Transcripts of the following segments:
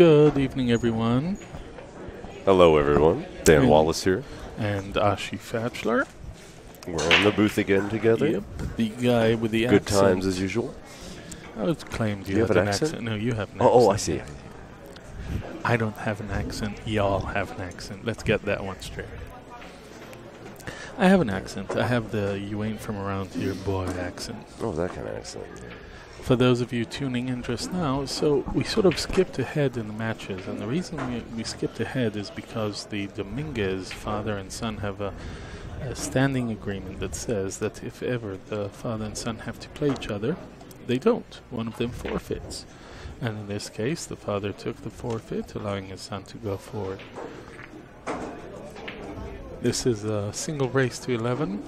Good evening, everyone. Hello, everyone. Dan Wallace here. And Ashi Fatchler. We're in the booth again together. Yep, the guy with the Good accent. times as usual. I was claimed you have have an an accent? accent. No, you have an accent. Oh, I see. I don't have an accent. Y'all have an accent. Let's get that one straight. I have an accent. I have the you ain't from around here boy accent. Oh, that kind of accent. For those of you tuning in just now, so we sort of skipped ahead in the matches, and the reason we skipped ahead is because the Dominguez father and son have a standing agreement that says that if ever the father and son have to play each other, they don't. One of them forfeits. And in this case, the father took the forfeit, allowing his son to go forward. This is a single race to 11.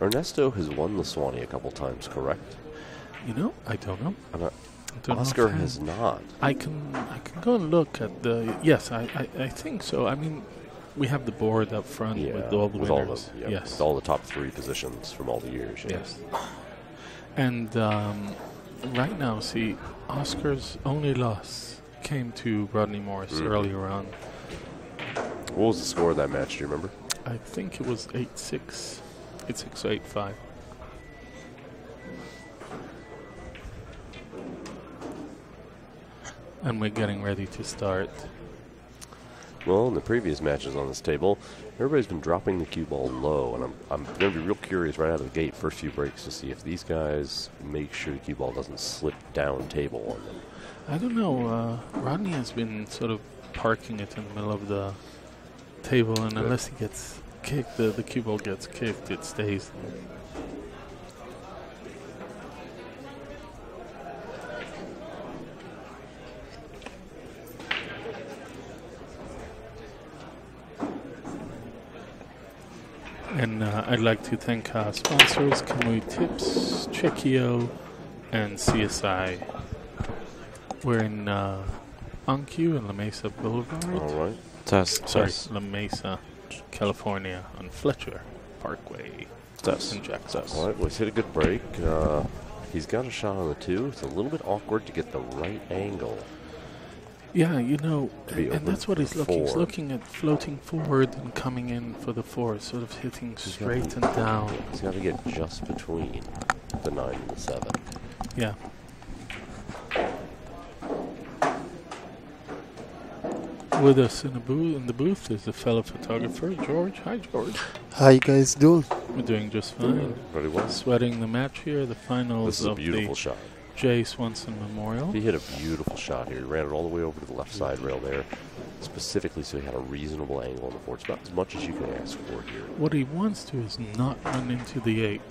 Ernesto has won the Swanee a couple times, correct? You know, I don't know. Oscar has not. I can go and look at the... Yes, I think so. I mean, we have the board up front with all the winners. Yes. With all the top 3 positions from all the years. Yes. And right now, see, Oscar's only loss came to Rodney Morris earlier on. What was the score of that match, do you remember? I think it was 8-6. 8-6 or 8-5. And we're getting ready to start. Well, in the previous matches on this table, everybody's been dropping the cue ball low, and I'm going to be real curious right out of the gate, first few breaks, to see if these guys make sure the cue ball doesn't slip down table on them. I don't know. Rodney has been sort of parking it in the middle of the table, and unless he gets kicked, the cue ball gets kicked, it stays. And I'd like to thank our sponsors, Kamui Tips, Cheqio, and CSI. We're in on Cue and La Mesa Boulevard. All right. Sorry, La Mesa, California, on Fletcher Parkway. In Jackson. All right, let's hit a good break. He's got a shot on the 2. It's a little bit awkward to get the right angle. Yeah, you know, and that's what he's looking. 4. He's looking at floating forward and coming in for the 4, sort of hitting straight and down. He's got to get just between the 9 and the 7. Yeah. With us in the booth is a fellow photographer, George. Hi, George. How you guys doing? We're doing just fine. Very well. Sweating the match here, the finals This is a of beautiful the shot. J. Swanson Memorial. He hit a beautiful shot here. He ran it all the way over to the left side rail there, specifically so he had a reasonable angle on the 4. It's about as much as you can ask for here. What he wants to is not run into the 8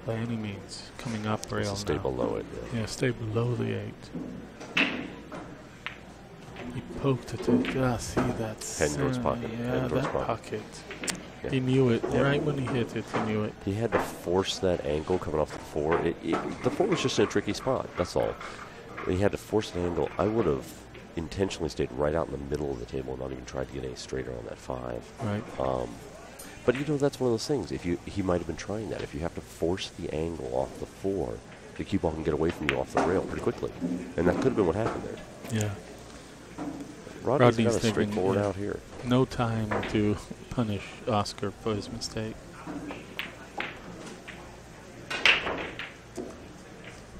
by any means. Coming up rail Stay now. below it. Yeah, stay below the 8. He poked at it. Yeah, see that Hendrick's pocket. Yeah, Hendrick's that pocket. pocket. Yeah. He knew it. Yeah. Right when he hit it, he knew it. He had to force that angle coming off the 4. The 4 was just in a tricky spot, that's all. He had to force an angle. I would have intentionally stayed right out in the middle of the table and not even tried to get any straighter on that 5. Right. But, you know, that's one of those things. He might have been trying that. If you have to force the angle off the 4, the cue ball can get away from you off the rail pretty quickly. And that could have been what happened there. Yeah. Rodney's got a thinking, straightforward out here. No time to punish Oscar for his mistake.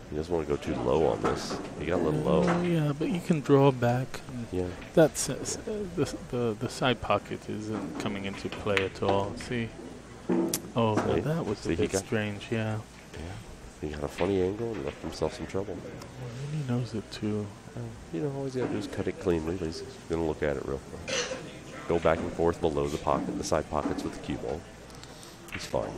He doesn't want to go too low on this. He got a little low. Yeah, but you can draw back. Yeah. That's the side pocket isn't coming into play at all. See? Oh, See? that was See, a bit strange. Yeah. He got a funny angle and left himself some trouble. Well, he knows it too. You know, all he's got to do is cut it cleanly. He's going to look at it real quick. Go back and forth below the pocket, the side pockets with the cue ball. He's fine.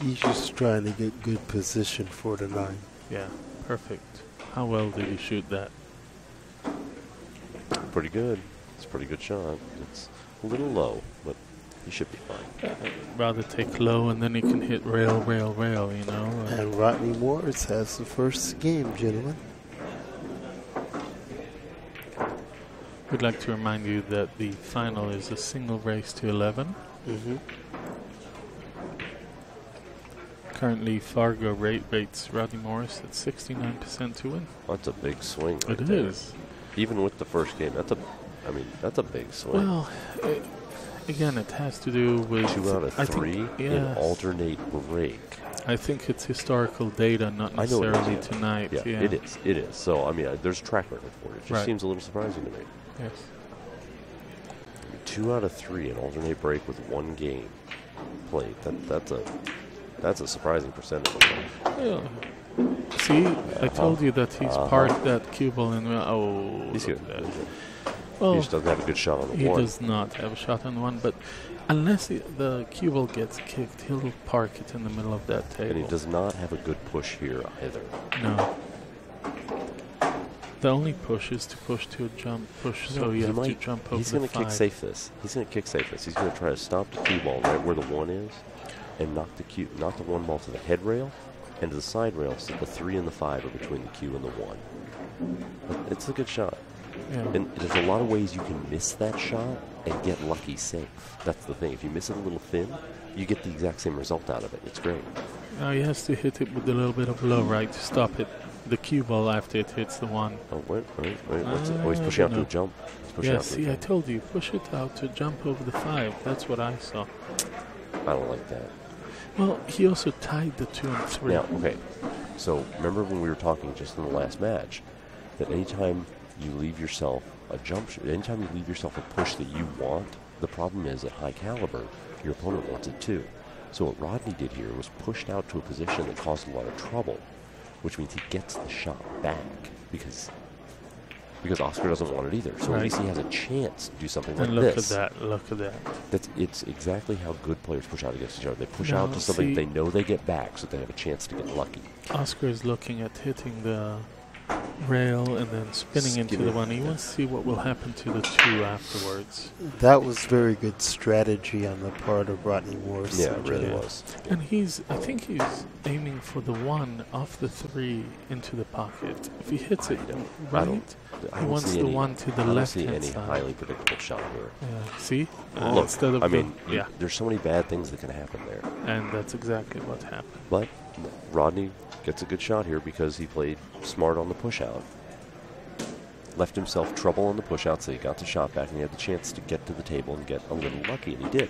He's just trying to get good position for the 9. Yeah, perfect. How well did he shoot that? Pretty good. It's a pretty good shot. It's a little low, but he should be fine. Rather take low and then he can hit rail, you know. And Rodney Morris has the first game, gentlemen. We'd like to remind you that the final is a single race to 11. Currently, Fargo rates Rodney Morris at 69% to win. That's a big swing. Right It there. is. Even with the first game, that's a big swing. Well, again, it has to do with 2 out of 3 in alternate break. I think it's historical data, not necessarily tonight. Yeah, Yeah, it is. It is. So, I mean, there's a track record for it. It just seems a little surprising to me. Yes. 2 out of 3 in alternate break with 1 game played. That's a surprising percentage. Yeah. See, I told you that he's parked that cue ball in. He's good. Well, he just doesn't have a good shot on the one. He does not have a shot on one, but unless the cue ball gets kicked, he'll park it in the middle of that table. And he does not have a good push here either. No. The only push is to push to a jump push, so you have to jump over He's the going to kick safe this. He's going to kick safe this. He's going to try to stop the cue ball right where the 1 is and knock the 1 ball to the head rail and to the side rail so the 3 and the 5 are between the cue and the 1. But it's a good shot. Yeah. And there's a lot of ways you can miss that shot and get lucky safe. That's the thing. If you miss it a little thin, you get the exact same result out of it. It's great. Now he has to hit it with a little bit of low right to stop it. The cue ball after it hits the 1. Oh, wait. He's pushing out to a jump. Yeah, see, I told you, push it out to jump over the 5. That's what I saw. I don't like that. Well, he also tied the 2 and 3. Now, okay. So remember when we were talking just in the last match that anytime you leave yourself a jump shot, anytime you leave yourself a push that you want, the problem is at high caliber, your opponent wants it too. So what Rodney did here was pushed out to a position that caused a lot of trouble, which means he gets the shot back because Oscar doesn't want it either. So at least he has a chance to do something like this. Look at that. It's exactly how good players push out against each other. They push out to something they know they get back so they have a chance to get lucky. Oscar is looking at hitting the rail and then spinning into the 1. He wants to see what will happen to the 2 afterwards. That was very good strategy on the part of Rodney Morris. Yeah, it really was. And I think he's aiming for the 1 off the 3 into the pocket. If he hits it right, he wants the 1 to the left hand side. I don't see any highly predictable shot here. Yeah, see? Look, instead of there's so many bad things that can happen there. And that's exactly what happened. But Rodney gets a good shot here because he played smart on the push out. Left himself trouble on the push out, so he got the shot back and he had the chance to get to the table and get a little lucky, and he did.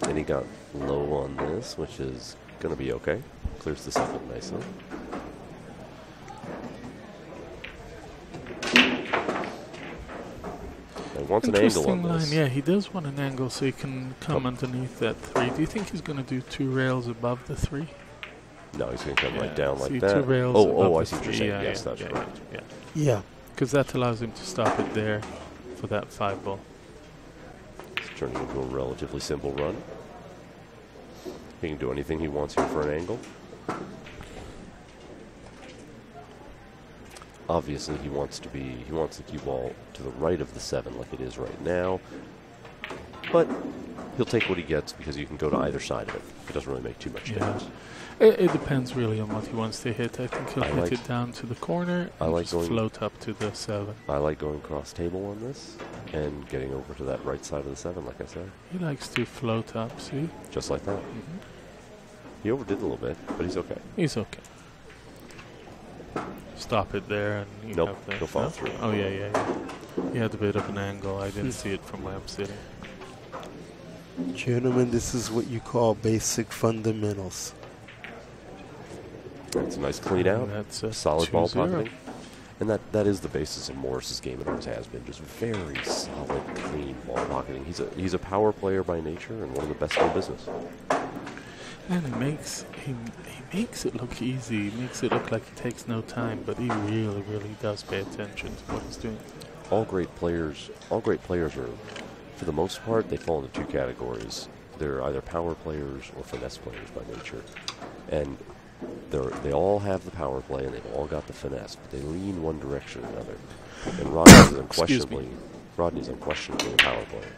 And he got low on this, which is going to be okay. Clears the 7 nicely. He wants an angle on this. Yeah, he does want an angle so he can come underneath that 3. Do you think he's going to do 2 rails above the 3? No, he's going to come right down like 2 that. rails I see what you're saying. Yes, that's right. Yeah. Because that allows him to stop it there for that 5 ball. It's turning into a relatively simple run. He can do anything he wants here for an angle. Obviously, he wants the cue ball to the right of the 7 like it is right now. But he'll take what he gets because you can go to either side of it. It doesn't really make too much difference. It depends really on what he wants to hit. I think he'll hit it down to the corner and just float up to the 7. I like going cross table on this and getting over to that right side of the 7, like I said. He likes to float up, see? Just like that. Mm-hmm. He overdid a little bit, but he's okay. He's okay. Stop it there and you have the... He'll follow through. Oh, yeah. He had a bit of an angle. I didn't see it from where I'm sitting. Gentlemen, this is what you call basic fundamentals. It's a nice clean out. That's a solid ball 2-0. pocketing. And that is the basis of Morris's game. It always has been. Just very solid, clean ball pocketing. He's a power player by nature and one of the best in the business. And he makes it look easy. He makes it look like he takes no time, but he really, really does pay attention to what he's doing. All great players are, for the most part, they fall into 2 categories. They're either power players or finesse players by nature. And they all have the power play and they've all got the finesse, but they lean one direction or another. And Rodney's unquestionably a power player.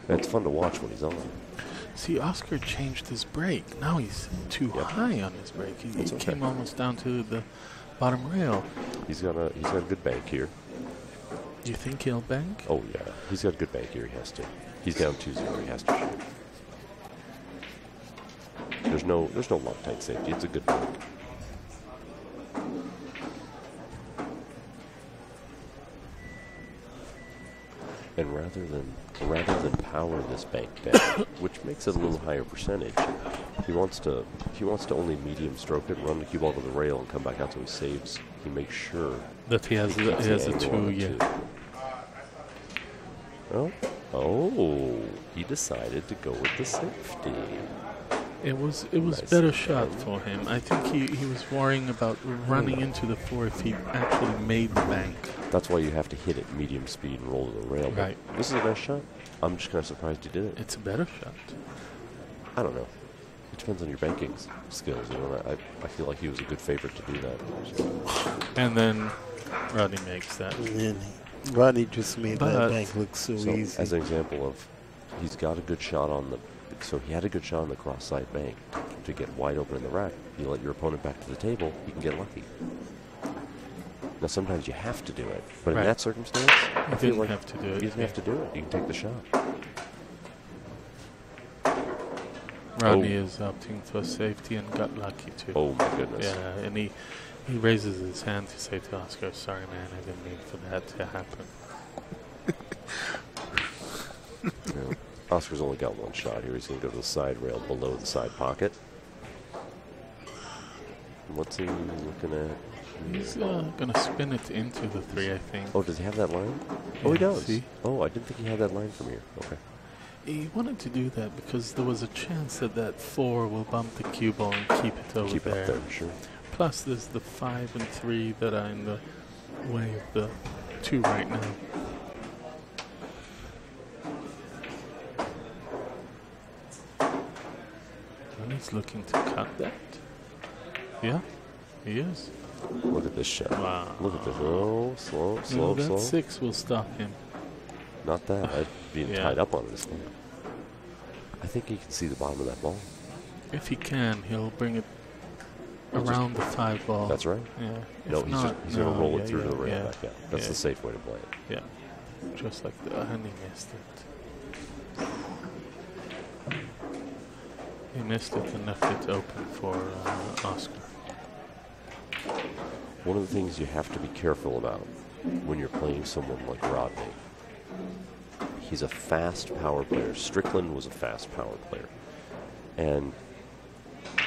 And it's fun to watch when he's on. See, Oscar changed his break. Now he's too high on his break. He came almost down to the bottom rail. He's got a good bank here. Do you think he'll bank? Oh, yeah. He's got a good bank here. He has to. He's down 2-0. He has to shoot. no Loctite safety. It's a good break. And rather than power this bank down, which makes it a little higher percentage, he wants to only medium stroke it, run the cue ball to the rail, and come back out so he saves. He makes sure that he has a 2, yeah. Oh, he decided to go with the safety. It was Nice better and shot down. for him. I think he was worrying about running into the 4 if he actually made the bank. That's why you have to hit it medium speed and roll to the rail. But Right. this is a nice shot. I'm just kind of surprised he did it. It's a better shot. I don't know. It depends on your banking skills. You know, I feel like he was a good favorite to do that. And then Rodney makes that. And Rodney just made But- that bank look so So, easy. as an example of, he's got a good shot on the. So he had a good shot on the cross side bank to get wide open in the rack. You let your opponent back to the table, you can get lucky. Now sometimes you have to do it, but Right. in that circumstance, I feel didn't like have to do it, You didn't have to do it. You can take the shot. Rodney is opting for safety and got lucky too. Oh my goodness. Yeah, and he raises his hand to say to Oscar, "Sorry, man, I didn't mean for that to happen." Yeah. Oscar's only got one shot here. He's going to go to the side rail below the side pocket. What's he looking at? He's going to spin it into the 3, I think. Oh, does he have that line? Oh, he Yeah, does. see? Oh, I didn't think he had that line from here. Okay. He wanted to do that because there was a chance that 4 will bump the cue ball and keep it over Keep it there. up there, sure. Plus, there's the 5 and 3 that are in the way of the 2 right now. And he's looking to cut that. Yeah, he is. Look at this shot. Wow. Look at this. Oh, slow, That slow. 6 will stop him. Not that. I'd be Yeah. tied up on this thing. I think he can see the bottom of that ball. If he can, he'll bring it He'll around the 5 ball. That's right. Yeah. No, If he's not, going to roll yeah, it through to the rail yeah, back out. That's yeah. the safe way to play it. Yeah. Just like the and he missed it. He missed it and left it open for Oscar. One of the things you have to be careful about when you're playing someone like Rodney, he's a fast power player. Strickland was a fast power player. And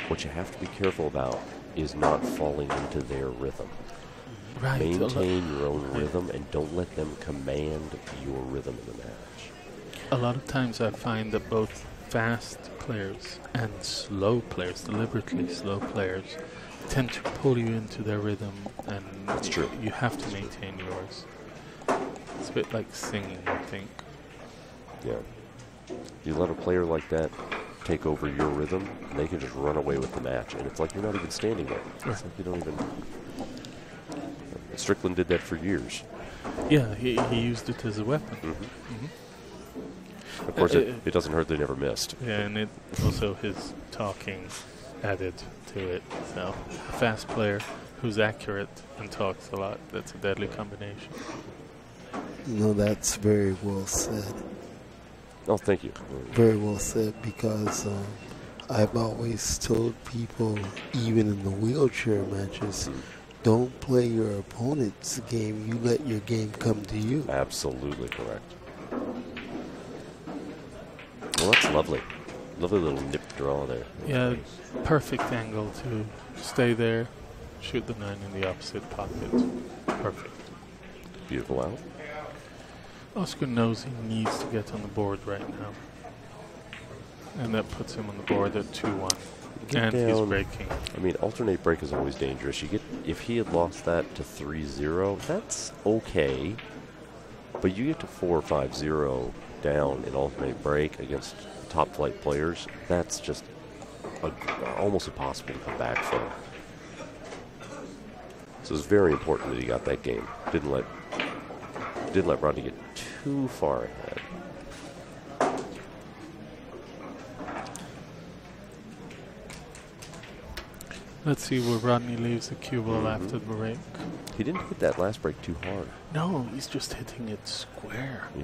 what you have to be careful about is not falling into their rhythm. Right. Maintain your own rhythm and don't let them command your rhythm in the match. A lot of times I find that both fast players and slow players, deliberately slow players, tend to pull you into their rhythm, and That's true. You have to maintain yours. It's a bit like singing, I think. Yeah. You let a player like that take over your rhythm, and they can just run away with the match, and it's like you're not even standing there. It's like you don't even... Strickland did that for years. Yeah, he used it as a weapon. Of course, it doesn't hurt they never missed. Yeah, and it also his talking added to it. So, a fast player who's accurate and talks a lot, that's a deadly combination. No, that's very well said. Oh, thank you. Very well said, because I've always told people, even in the wheelchair matches, don't play your opponent's game. You let your game come to you. Absolutely correct. Well, that's lovely. Lovely little nip draw there. Yeah, perfect angle to stay there, shoot the 9 in the opposite pocket. Perfect. Beautiful out. Oscar knows he needs to get on the board right now. And that puts him on the board at 2-1. And he's down. breaking. I mean, alternate break is always dangerous. You get if he had lost that to 3-0, that's okay. But you get to 4 or 5-0 down in alternate break against top flight players, that's just almost impossible to come back from. So it's very important that he got that game. Didn't let Rodney get too far ahead. Let's see where Rodney leaves the cue ball after the break. He didn't hit that last break too hard. No, he's just hitting it square. Yeah.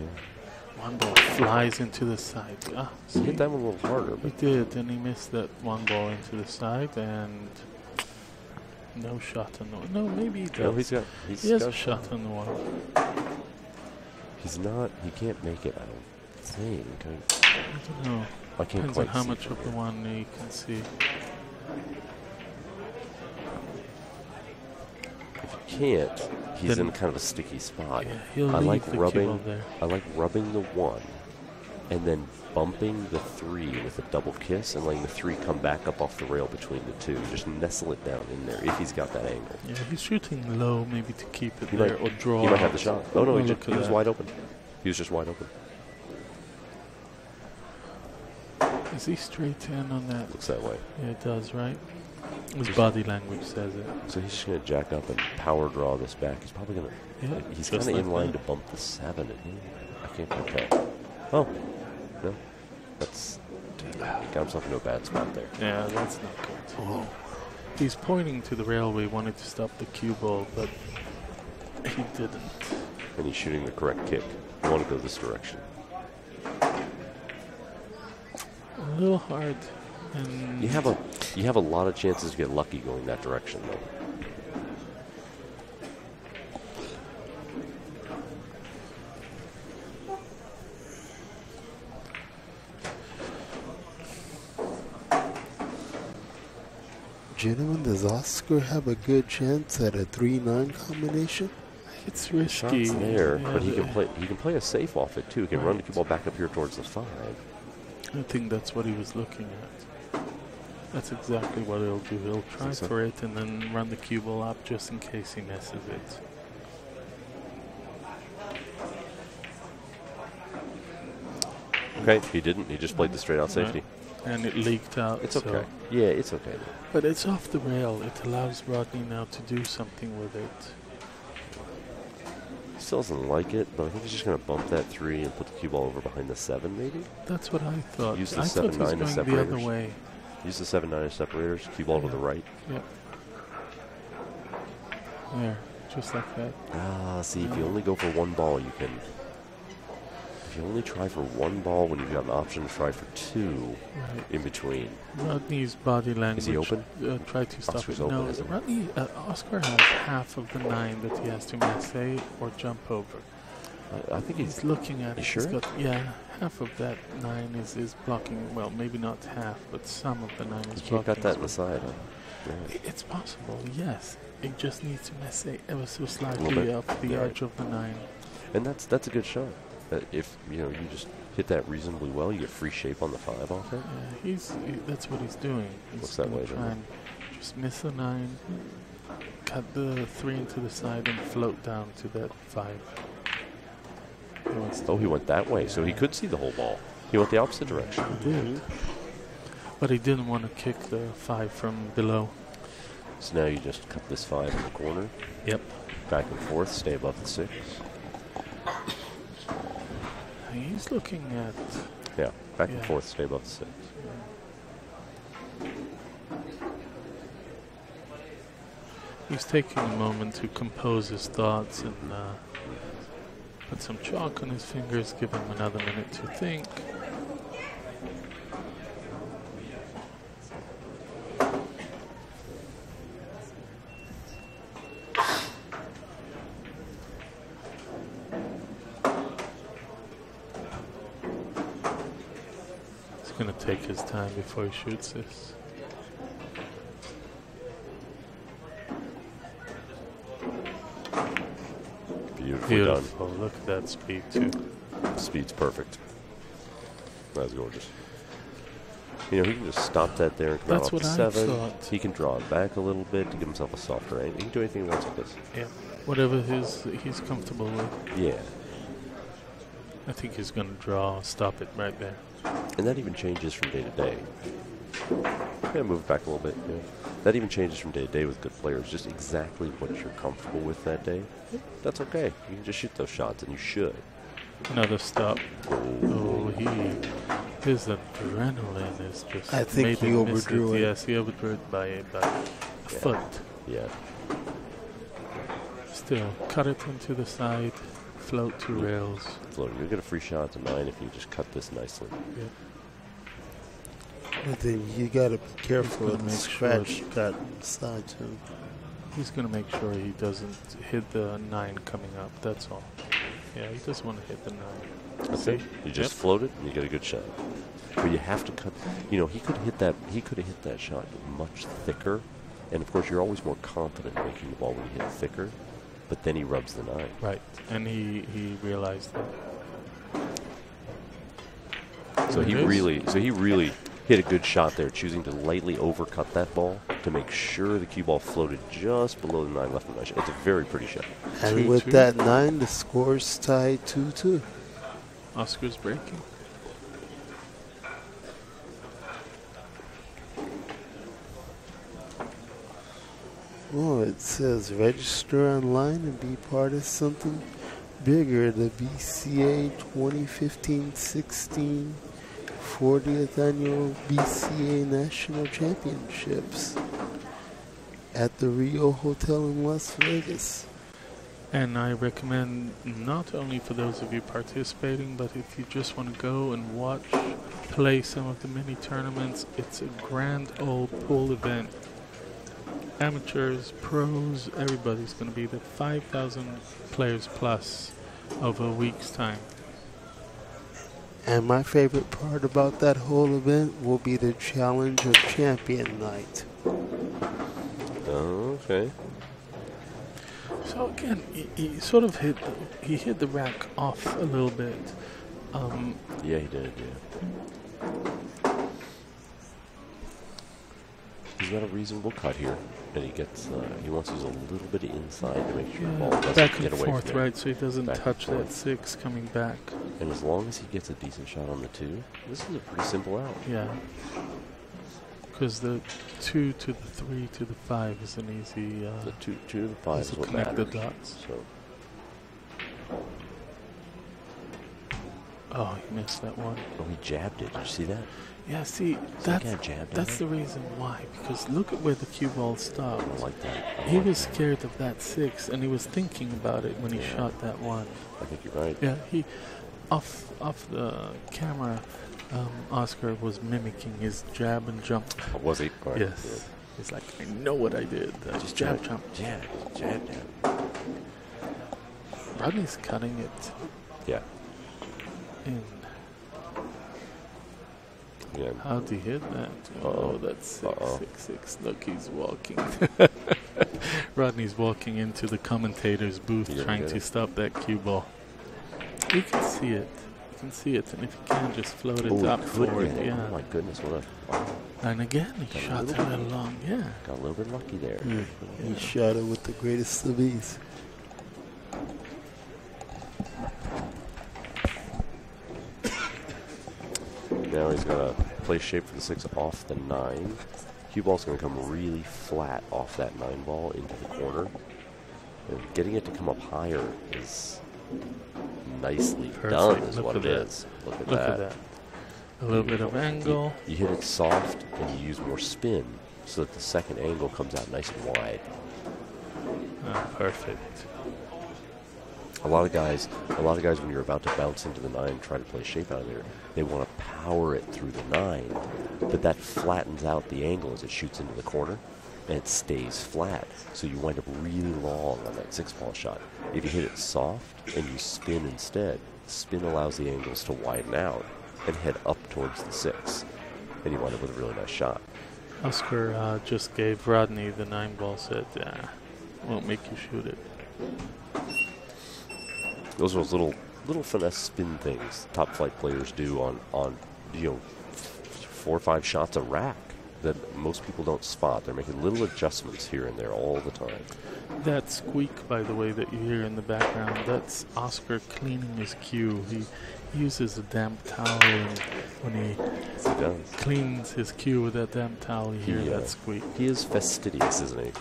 One ball flies into the side. Ah, He hit that one a little harder. He did, and he missed that one ball into the side, and no shot on the one. No, maybe he does. No, he has a shot on the one. He's not. He can't make it. I don't think. I don't know. I can't Depends quite on how see much from of the here. one you can see. If he can't, he's Then- in kind of a sticky spot. Yeah, he'll I leave like the cue rubbing. ball there. I like rubbing the one, and then bumping the 3 with a double kiss, and letting the 3 come back up off the rail between the 2. Just nestle it down in there if he's got that angle. Yeah, he's shooting low, maybe to keep it He there might- or draw. He might have the shot. Oh no, Oh, he look at was that. wide open. He was just wide open. Is he straight in on that? Looks that way. Yeah, it does, right? His body language says it. So he's just going to jack up and power draw this back. He's probably going to. Yeah, He's just kind of like in line that. to bump the 7. Isn't he? I can't quite tell. Oh, no. That's. Got himself into a bad spot there. Yeah, that's not good. He's pointing to the railway, wanted to stop the cue ball, but he didn't. And he's shooting the correct kick. I want to go this direction. A little hard. And You have a lot of chances to get lucky going that direction, though. Gentlemen, does Oscar have a good chance at a 3-9 combination? it's risky. Shot's there, Yeah, but he can play. He can play a safe off it too. He can run the cue ball back up here towards the 5. I think that's what he was looking at. That's exactly what he'll do. He'll try so? for it and then run the cue ball up just in case he misses it. Okay, he didn't. He just played the straight out safety. And it leaked out. It's so- okay. Yeah, it's okay. But it's off the rail. It allows Rodney now to do something with it. He still doesn't like it, but I think he's just going to bump that 3 and put the cue ball over behind the 7, maybe. That's what I thought. Use the I thought he was 7-9 as going the other separators. way. Use the 7-9 as separators. Cue ball to the right. Yep. There, just like that. Ah, see, if you only go for 1 ball, you can. If you only try for 1 ball when you've got an option to try for 2 Right. in between. Rodney's body language. Is he open? Try to stop Oscar's it. open, No, isn't he? Rodney, Oscar has half of the 9 that he has to Mesa or jump over. I think He's looking at You it. sure? He's got, yeah, half of that 9 is blocking. Well, maybe not half, but some of the 9 is You blocking. can't cut that as in the well. side. Huh? Yeah. It's possible, yes. It just needs to Mesa ever so bit. slightly off the Yeah. edge of the 9. And that's a good shot. If you just hit that reasonably well, you get free shape on the 5 off it. Yeah, that's what he's doing. He's Looks that gonna way, try doesn't and just miss a 9, cut the 3 into the side, and float down to that 5. He wants to Oh, he went that way, so he could see the whole ball. He went the opposite direction. He did. But he didn't want to kick the 5 from below. So now you just cut this 5 in the corner, Yep. back and forth, stay above the 6. He's looking at. Yeah, back and Yeah. forth, stay above the 6. He's taking a moment to compose his thoughts and put some chalk on his fingers, give him another minute to think. He's going to take his time before he shoots this. Beautifully done. Beautiful. Look at that speed, too. Speed's perfect. That's gorgeous. You know, he can just stop that there and come That's out off what the I 7. thought. He can draw it back a little bit to give himself a softer angle. He can do anything he wants with this. Yeah. Whatever he's comfortable with. Yeah. I think he's going to draw, stop it right there. And that even changes from day to day. Yeah, move it back a little bit. Yeah. That even changes from day to day with good players. Just exactly what you're comfortable with that day. That's okay. You can just shoot those shots, and you should. Another stop. Oh, his adrenaline is just. I think made he him miss overdrew it. Yes, he overdrew it by a foot. Yeah. Still, cut it into the side, float 2 rails. Float. You'll get a free shot to 9 if you just cut this nicely. Yep. But then you gotta be careful of the make scratch cut side too. He's going to make sure he doesn't hit the 9 coming up. That's all. Yeah, he doesn't want to hit the 9. That's it. You just float it and you get a good shot. But you have to cut. You know, he could have hit that shot much thicker. And of course, you're always more confident making the ball when you hit thicker. But then he rubs the 9. Right, and he realized that. So he really hit a good shot there, choosing to lightly overcut that ball to make sure the cue ball floated just below the 9 left of my shot. It's a very pretty shot. And 2-2. with that 9, the score's tied 2-2. Oscar's breaking. Oh, it says register online and be part of something bigger. The BCA 2015-16 40th Annual BCA National Championships at the Rio Hotel in Las Vegas. And I recommend not only for those of you participating, but if you just want to go and watch, play some of the mini tournaments, it's a grand old pool event. Amateurs, pros, everybody's going to be there. 5,000 players plus over a week's time. And my favorite part about that whole event will be the Challenge of Champion night. Oh, okay. So again, he sort of hit the rack off a little bit. Yeah, he did, yeah. He's got a reasonable cut here. And he gets, he wants to use a little bit of inside to make sure the ball doesn't back get and away forth, from there. right? So he doesn't touch that 6 coming back. And as long as he gets a decent shot on the 2, this is a pretty simple out. Yeah. Because the 2 to the 3 to the 5 is an easy. The 2 to the 5 is what connect matters. the dots. So. Oh, he missed that one. Oh, he jabbed it. Did you see that? Yeah, see, that's the reason why. Because look at where the cue ball stopped. I like that. He was scared of that 6, and he was thinking about it when he shot that 1. I think you're right. Yeah, he off the camera. Oscar was mimicking his jab and jump. Oh, was he? Right. Yes. Yeah. He's like, I know what I did. Just jab, jump. Jab. Rodney's cutting it. Yeah. In. Yeah. How'd he hit that? Oh, that's 6-6. Look, he's walking. Rodney's walking into the commentator's booth trying to stop that cue ball. You can see it. You can see it. And if you can, just float it up forward. Yeah. Oh, my goodness. What a. And again, he shot it a little long. Yeah. Got a little bit lucky there. Yeah. He shot it with the greatest of ease. Now he's got to play shape for the 6 off the 9. Cue ball's going to come really flat off that 9 ball into the corner. And getting it to come up higher is nicely done, is what it is. Look at that. A little bit of angle. You hit it soft and you use more spin so that the second angle comes out nice and wide. Perfect. A lot of guys, when you're about to bounce into the 9 and try to play shape out of there, they want to power it through the 9, but that flattens out the angle as it shoots into the corner, and it stays flat. So you wind up really long on that 6-ball shot. If you hit it soft and you spin instead, spin allows the angles to widen out and head up towards the 6, and you wind up with a really nice shot. Oscar just gave Rodney the 9-ball, said, won't make you shoot it. Those are those little finesse spin things top flight players do on 4 or 5 shots a rack that most people don't spot. They're making little adjustments here and there all the time. That squeak, by the way, that you hear in the background, that's Oscar cleaning his cue. He uses a damp towel, and when he cleans his cue with that damp towel, you hear that squeak. He is fastidious, isn't he?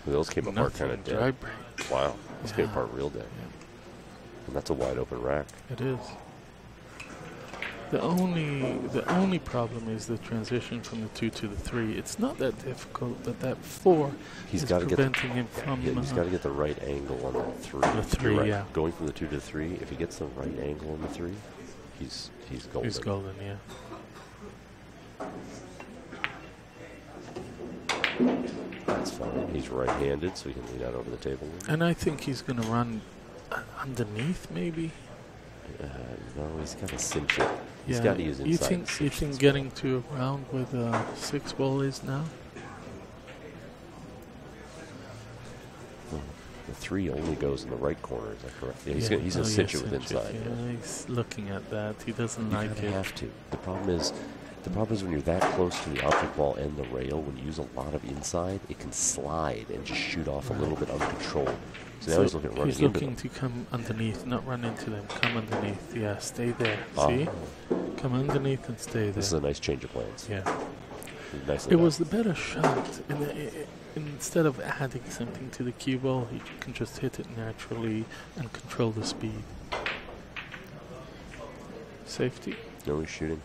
Those came apart kind of dead. Wow, those came apart real dead. Yeah. And that's a wide open rack. It is. The only problem is the transition from the 2 to the 3. It's not that difficult, but that 4 is preventing him from. Yeah, he's got to get the right angle on that 3. The 3, right. yeah. Going from the 2 to the 3, if he gets the right angle on the 3, he's golden. He's golden, yeah. That's fine. He's right-handed, so he can lean out over the table. And I think he's going to run underneath, maybe. No, he's got to cinch it. He's got to use inside. You think getting to a round with a 6 ball is now? The 3 only goes in the right corner. Is that correct? Yeah, he's going to cinch it with inside. Yeah, he's looking at that. He doesn't like it. You have to. The problem is when you're that close to the object ball and the rail, when you use a lot of inside, it can slide and just shoot off a little bit uncontrolled. So now he's looking at running into them. He's looking to come underneath, not run into them. Come underneath. Yeah, stay there. See? Come underneath and stay there. This is a nice change of plans. Yeah. Nicely it was the better shot. Instead of adding something to the cue ball, you can just hit it naturally and control the speed. Safety. No, he's shooting.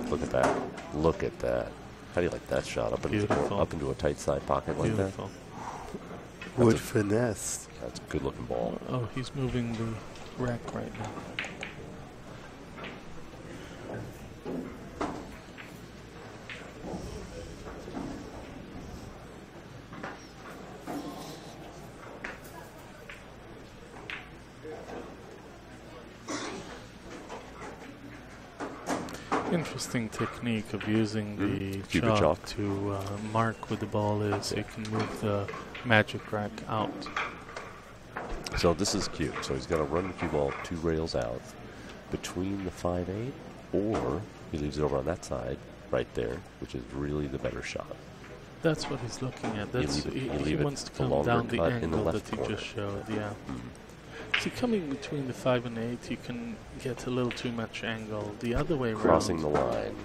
Look at that. Look at that. How do you like that shot up into a tight side pocket like that? With finesse. That's a good looking ball. Oh, he's moving the rack right now. Interesting technique of using the chalk to mark where the ball is, so you can move the magic rack out. So this is Cue. So he's got to run the cue ball 2 rails out between the 5-8, or he leaves it over on that side right there, which is really the better shot. That's what he's looking at. He wants to come down the angle that he just showed. Yeah. See, coming between the 5 and 8, you can get a little too much angle. The other way around. Crossing the line.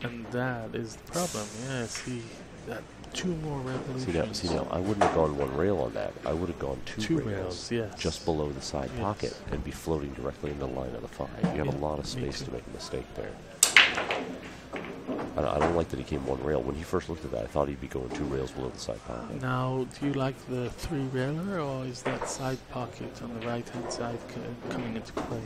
And that is the problem. Yeah, see, that 2 more revolutions. See now, I wouldn't have gone 1 rail on that. I would have gone 2 rails, yes. Just below the side pocket and be floating directly in the line of the 5. You have a lot of space to make a mistake there. I don't like that he came 1 rail. When he first looked at that, I thought he'd be going 2 rails below the side pocket. Now, do you like the 3 railer, or is that side pocket on the right-hand side coming into play?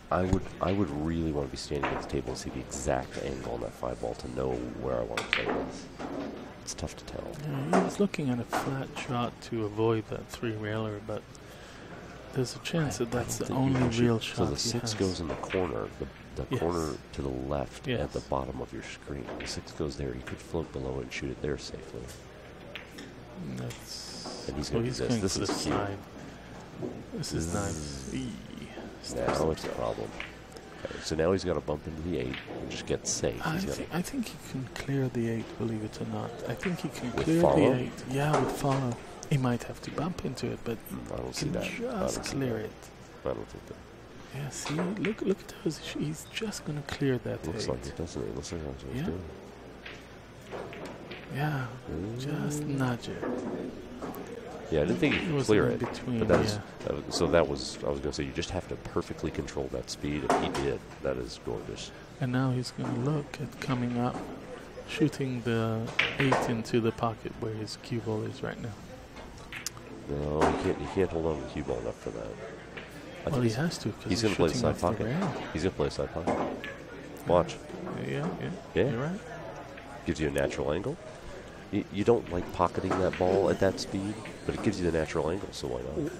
I would really want to be standing at the table and see the exact angle on that 5 ball to know where I want to play this. It's tough to tell. Yeah, he was looking at a flat shot to avoid that 3 railer, but there's a chance that that's the only real shot. So the 6 goes in the corner, the corner to the left at the bottom of your screen. The 6 goes there. You could float below it and shoot it there safely. And he's going to do this. This is Cue. This is nice. Now it's a problem. Okay, so now he's got to bump into the 8 and just get safe. I think he can clear the 8, believe it or not. I think he can clear the 8. Yeah, with follow. He might have to bump into it, but I don't see can that. just clear it. I don't think that. Yeah, see, look at those. He's just going to clear that 8. Looks like it, doesn't it? Looks like that's what he's doing. Yeah, just nudge it. Yeah, I didn't think he could clear it. But I was going to say, you just have to perfectly control that speed. If he did, that is gorgeous. And now he's going to look at coming up, shooting the 8 into the pocket where his cue ball is right now. No, he can't hold on to the cue ball enough for that. Well, he has to, because he's going to play the side pocket. He's going to play side pocket. Watch. Yeah. You're right. Gives you a natural angle. You don't like pocketing that ball at that speed, but it gives you the natural angle, so why not?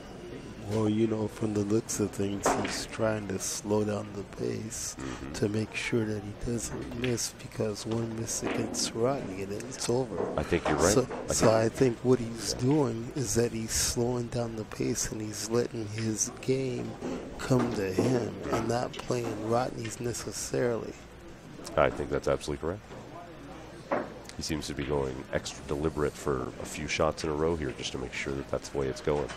Well, you know, from the looks of things, he's trying to slow down the pace to make sure that he doesn't miss, because 1 miss against Rodney and it's over. I think you're right. So I think what he's doing is that he's slowing down the pace and he's letting his game come to him and not playing Rodney's necessarily. I think that's absolutely correct. He seems to be going extra deliberate for a few shots in a row here just to make sure that that's the way it's going.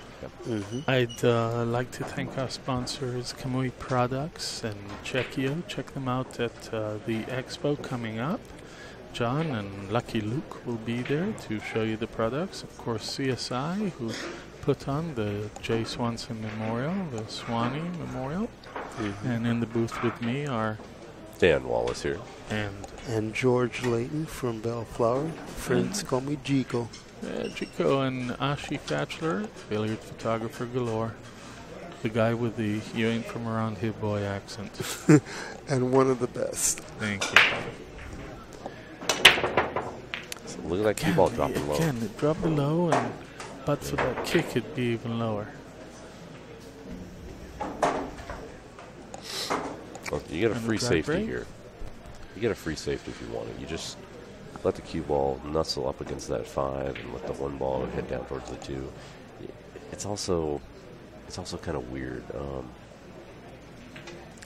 Yep. I'd like to thank our sponsors, Kamui Products and Cheqio. Check them out at the expo coming up. John and Lucky Luke will be there to show you the products. Of course, CSI, who put on the J. Swanson Memorial, the Swanee Memorial. And in the booth with me are Dan Wallace here. And George Layton from Bellflower. Friends call me Jico. Cheqio and Ashi Fatchler, billiard photographer galore. The guy with the "you ain't from around here boy" accent. And one of the best. Thank you. So look at that cue ball dropping low. Again, it dropped low, and but for that kick, it'd be even lower. Well, you get a And free the drive safety break? here. You get a free safety if you want it. You just let the cue ball nuzzle up against that 5 and let the 1 ball head down towards the 2. It's also kind of weird.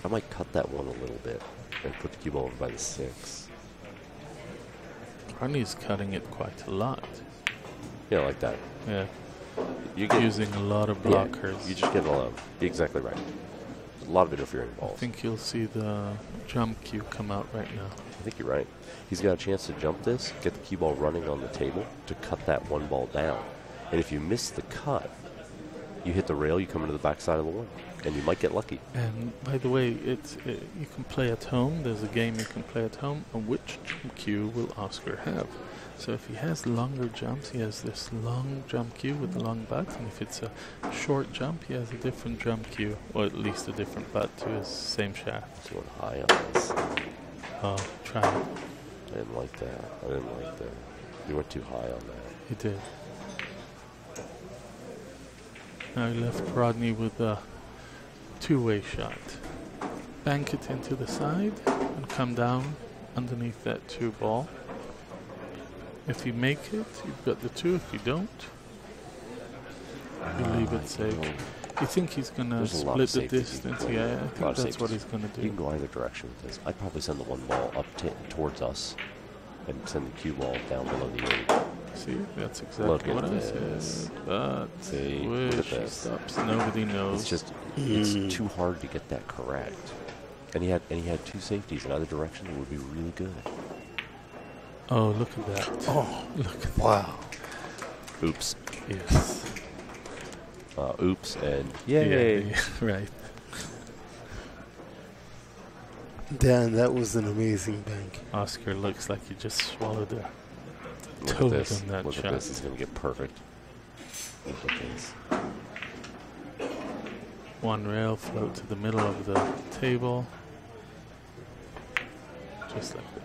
I might cut that one a little bit and put the cue ball over by the 6. Rodney's cutting it quite a lot. Yeah, like that. Yeah, You get using a lot of blockers. Yeah, you just get a lot. Exactly right. A lot of interfering I balls. think you'll see the jump cue come out right now. I think you're right. He's got a chance to jump this, get the cue ball running on the table to cut that 1 ball down. And if you miss the cut, you hit the rail, you come into the backside of the 1, and you might get lucky. And by the way, you can play at home. There's a game you can play at home. And which jump cue will Oscar have? So if he has longer jumps, he has this long jump cue with the long butt. And if it's a short jump, he has a different jump cue, or at least a different butt to his same shaft. Going high on this. Oh, try it. I didn't like that. I didn't like that. You went too high on that. He did. Now he left Rodney with a 2-way shot. Bank it into the side and come down underneath that 2 ball. If you make it, you've got the 2. If you don't, you leave it safe. You think he's going to split the distance? Yeah, I think that's what he's going to You do. can go either direction with this. I'd probably send the 1 ball up towards us and send the cue ball down below the 8. See, that's exactly Look at what I this. said. But See, look at wish he this. stops. Nobody knows. It's just, it's too hard to get that correct. And he had 2 safeties in either direction that would be really good. Oh, look at that. Oh, Look at that. wow. Oops. Yes. Oops and yay. Yeah, right. Dan, that was an amazing bank. Oscar looks like he just swallowed a Look at toad this. on that Look shot. at this. It's going to get perfect. Look at this. 1 rail float to the middle of the table. Just like that.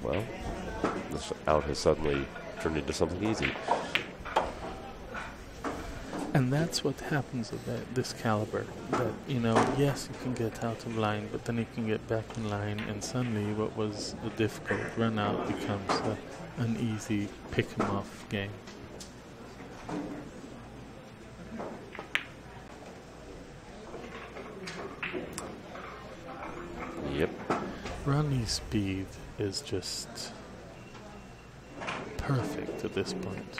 Well, this out has suddenly turned into something easy. And that's what happens at this caliber. That, yes, you can get out of line, but then you can get back in line, and suddenly what was a difficult run out becomes an easy pick 'em off game. Yep. Rodney's speed is just perfect at this point.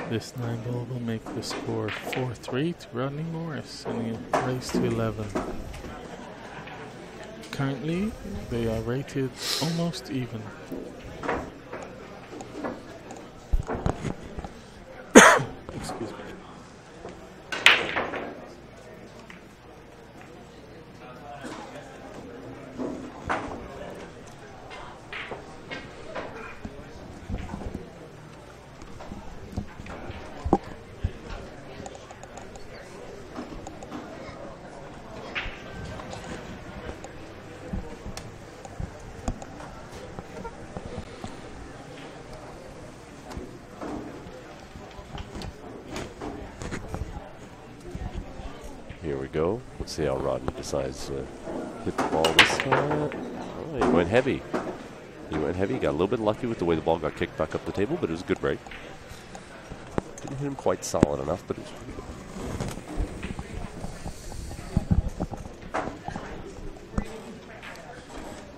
This 9 ball will make the score 4-3 to Rodney Morris, and he raised to 11. Currently, they are rated almost even. Excuse me. Here we go. Let's see how Rodney decides to hit the ball this time. Oh, he went heavy. He went heavy. Got a little bit lucky with the way the ball got kicked back up the table, but it was a good break. Didn't hit him quite solid enough, but it was pretty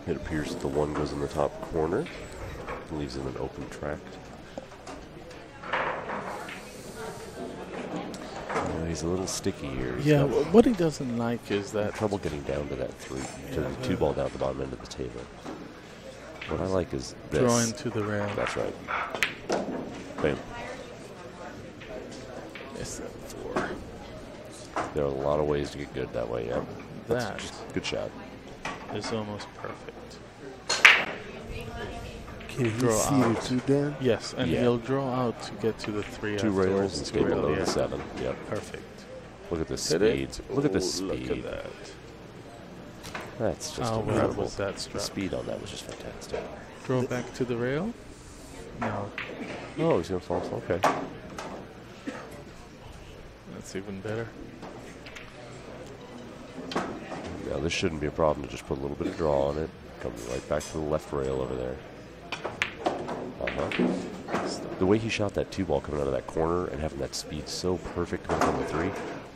good. It appears that the 1 goes in the top corner. Leaves him an open tract. he's a little sticky here. Yeah, what he doesn't like is that trouble getting down to that to the 2 ball down at the bottom end of the table. What I like is this. Draw into the rail. That's right. Bam. Yes, 4. There are a lot of ways to get good that way, yeah. That just good shot. is almost perfect. Can he Draw see out. the 2 down? Yes, and he'll draw out to get to the 3 2 afterwards. rails and stay below the 7. Yep. Perfect. Look at this Hit speed. it. Look at the Ooh, speed. Look at that. That's just How well incredible. was that The struck? speed on that was just fantastic. Draw back to the rail? No. Oh, he's going to fall. Okay. That's even better. Now, this shouldn't be a problem to just put a little bit of draw on it. Come right back to the left rail over there. The way he shot that 2 ball coming out of that corner and having that speed so perfect coming from the 3,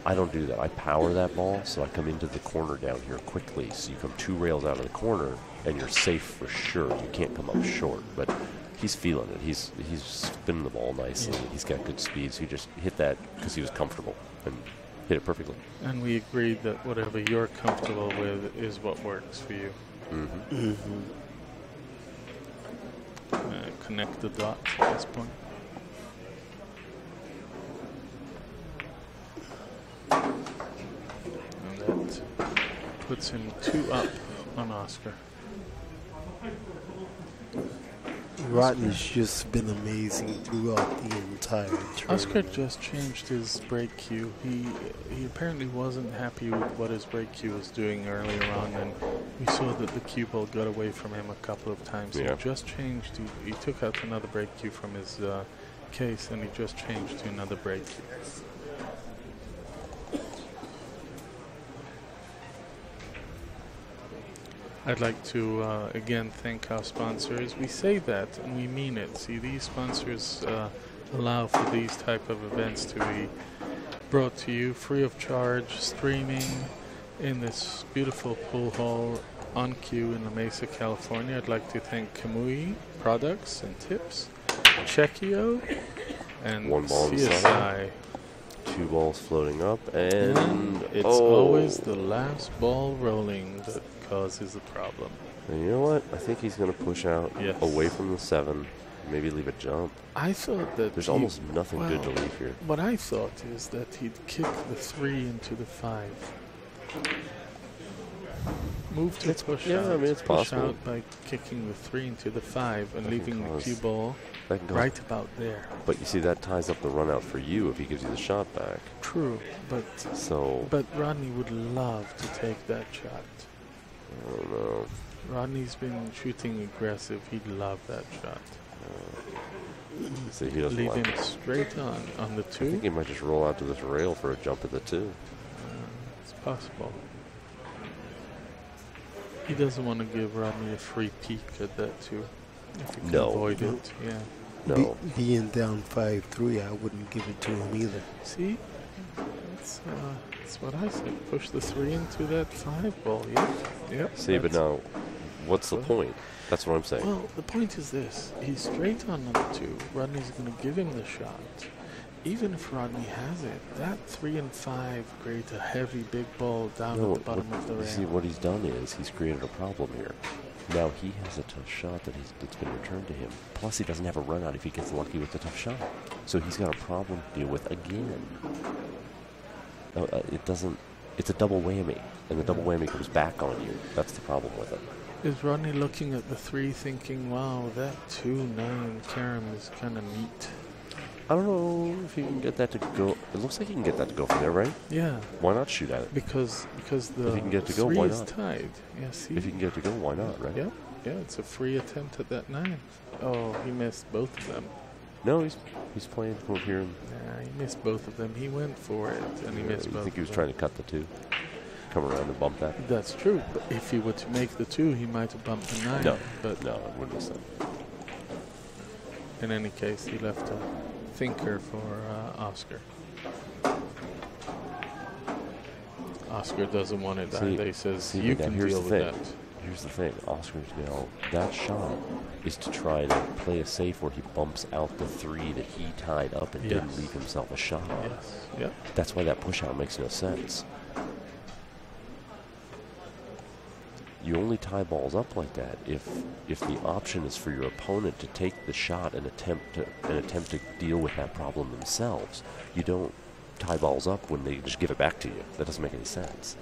I don't do that. I power that ball, so I come into the corner down here quickly. So you come 2 rails out of the corner, and you're safe for sure. You can't come up short, but he's feeling it. He's spinning the ball nicely. Yeah. He's got good speed, so he just hit that because he was comfortable and hit it perfectly. And we agreed that whatever you're comfortable with is what works for you. Mm-hmm. Mm-hmm. Connect the dots at this point. And that puts him 2 up on Oscar. Rodney's just been amazing throughout the entire tournament. Oscar just changed his break cue. He apparently wasn't happy with what his break cue was doing earlier on, and we saw that the cue ball got away from him a couple of times. Yeah. He just changed. He took out another break cue from his case, and he just changed to another break cue. I'd like to again thank our sponsors. We say that and we mean it. See, these sponsors allow for these type of events to be brought to you free of charge, streaming in this beautiful pool hall on Cue in La Mesa, California. I'd like to thank Kamui Products and Tips, Cheqio, and 1 ball CSI. 2 balls floating up, and it's always the last ball rolling that causes a problem. And you know what? I think he's going to push out away from the 7, maybe leave a jump. I thought that there's almost nothing good to leave here. What I thought is that he'd kick the 3 into the 5. Move to push out. I mean, it's push possible. Out by kicking the 3 into the 5 and leaving the cue ball right about there. But you see, that ties up the run out for you if he gives you the shot back. True, but Rodney would love to take that shot. I don't know. Rodney's been shooting aggressive. He'd love that shot. See, he doesn't leave like him straight on the 2. I think he might just roll out to this rail for a jump at the 2. It's possible. He doesn't want to give Rodney a free peek at that 2. If he can avoid it, yeah. No. Being down 5-3, I wouldn't give it to him either. See? That's what I said. Push the 3 into that 5 ball. Yep. See, but now, what's the point? That's what I'm saying. Well, the point is this. He's straight on number 2. Rodney's going to give him the shot. Even if Rodney has it, that 3 and 5 create a heavy big ball down at the bottom of the rail. See, what he's done is he's created a problem here. Now he has a tough shot that's been returned to him. Plus, he doesn't have a run out if he gets lucky with the tough shot. So he's got a problem to deal with again. It's a double whammy, and the double whammy comes back on you. That's the problem with it. Is Rodney looking at the 3 thinking, wow, that 2-9 carom is kind of neat? I don't know if he can get that to go. It looks like he can get that to go from there, right? Yeah. Why not shoot at it? Because the if he can get it to go, 3 why is not? tied. Yeah, see? If he can get it to go, why not, right? Yeah, it's a free attempt at that 9. Oh, he missed both of them. No, he's playing over here. Yeah, he missed both of them. He went for it, and he missed both of them. I think he was trying to cut the 2. Come around and bump that. That's true. But if he were to make the 2, he might have bumped the 9. No, but no, it wouldn't have done. In any case, he left a thinker for Oscar. Oscar doesn't want it either. He says, you can deal with that. here's the thing. Oscar's now, that shot is to try to play a safe where he bumps out the 3 that he tied up and didn't leave himself a shot on. Yes. Yep. That's why that push out makes no sense. You only tie balls up like that if the option is for your opponent to take the shot and attempt to deal with that problem themselves. You don't tie balls up when they just give it back to you. That doesn't make any sense.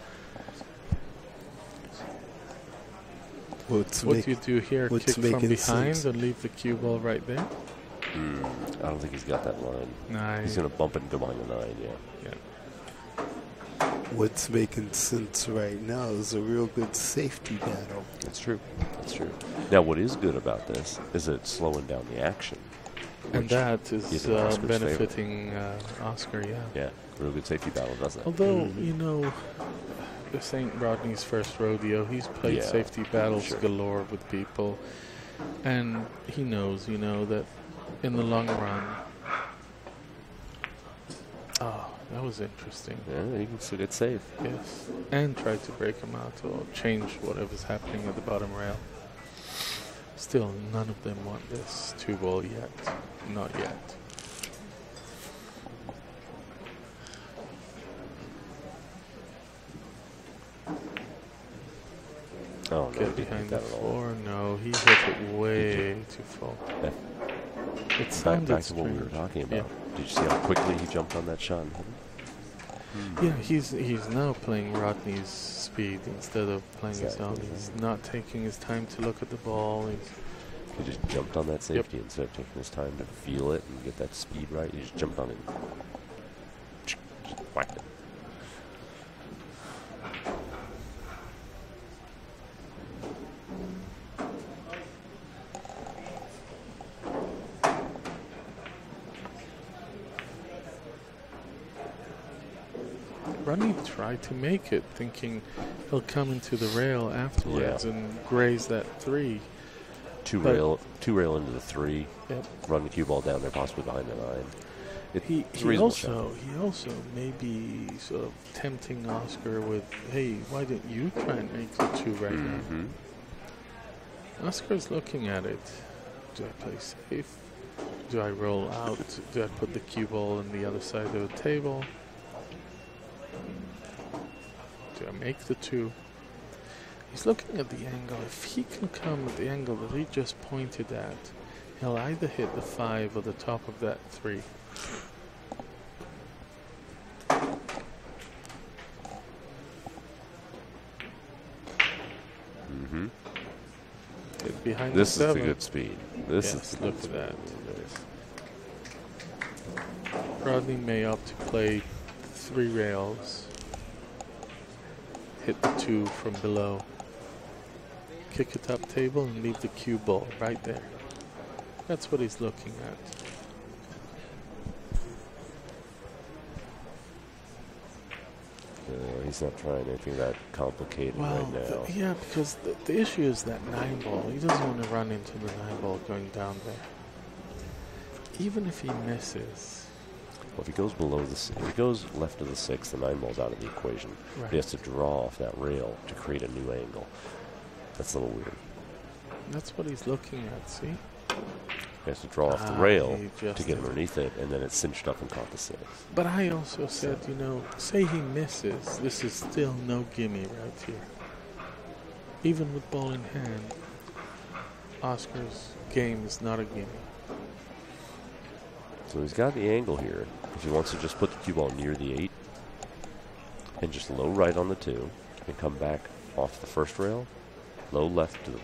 What do you do here? Kick from behind and leave the cue ball right there? I don't think he's got that line. 9. He's going to bump it and go behind the 9, yeah. What's making sense right now is a real good safety battle. That's true. That's true. Now, what is good about this is it's slowing down the action. And that is benefiting Oscar, Yeah, real good safety battle, doesn't it? Although, you know, this ain't Rodney's first rodeo. He's played safety battles galore with people. And he knows, you know, that in the long run... Oh, that was interesting. Yeah, he can still get safe. Yes. And tried to break him out or change whatever's happening at the bottom rail. Still, none of them want this 2-ball yet. Not yet. Oh, no, get behind the 4. No, he hit it way too full. It sounded back to what we were talking about. Yeah. Did you see how quickly he jumped on that shot? Yeah, he's now playing Rodney's speed instead of playing his own. He's not taking his time to look at the ball. He just jumped on that safety instead of taking his time to feel it and get that speed right. He just jumped on it and just whacked it. Rodney tried to make it, thinking he'll come into the rail afterwards and graze that 3. Two rail into the 3. Yep. Run the cue ball down there, possibly behind the 9. He also may be sort of tempting Oscar with, hey, why didn't you try and make the 2 right now? Oscar's looking at it. Do I play safe? Do I roll out? Do I put the cue ball on the other side of the table? Do I make the 2? He's looking at the angle. If he can come at the angle that he just pointed at, he'll either hit the 5 or the top of that 3. Behind this the 7. Is the good speed. This is the look at that. Rodney may opt to play 3 rails. Hit the 2 from below. Kick it up table and leave the cue ball right there. That's what he's looking at. He's not trying anything that complicated right now. Yeah, because the issue is that 9 ball. He doesn't want to run into the 9 ball going down there. Even if he misses. Well, if he goes below if he goes left of the 6, the 9 ball's out of the equation. Right. He has to draw off that rail to create a new angle. That's a little weird. That's what he's looking at, see? He has to draw off the rail to get underneath it, and then it's cinched up and caught the 6. But I also said, you know, say he misses, this is still no gimme right here. Even with ball in hand, Oscar's game is not a gimme. So he's got the angle here. If he wants to just put the cue ball near the 8 and just low right on the 2 and come back off the first rail, low left to the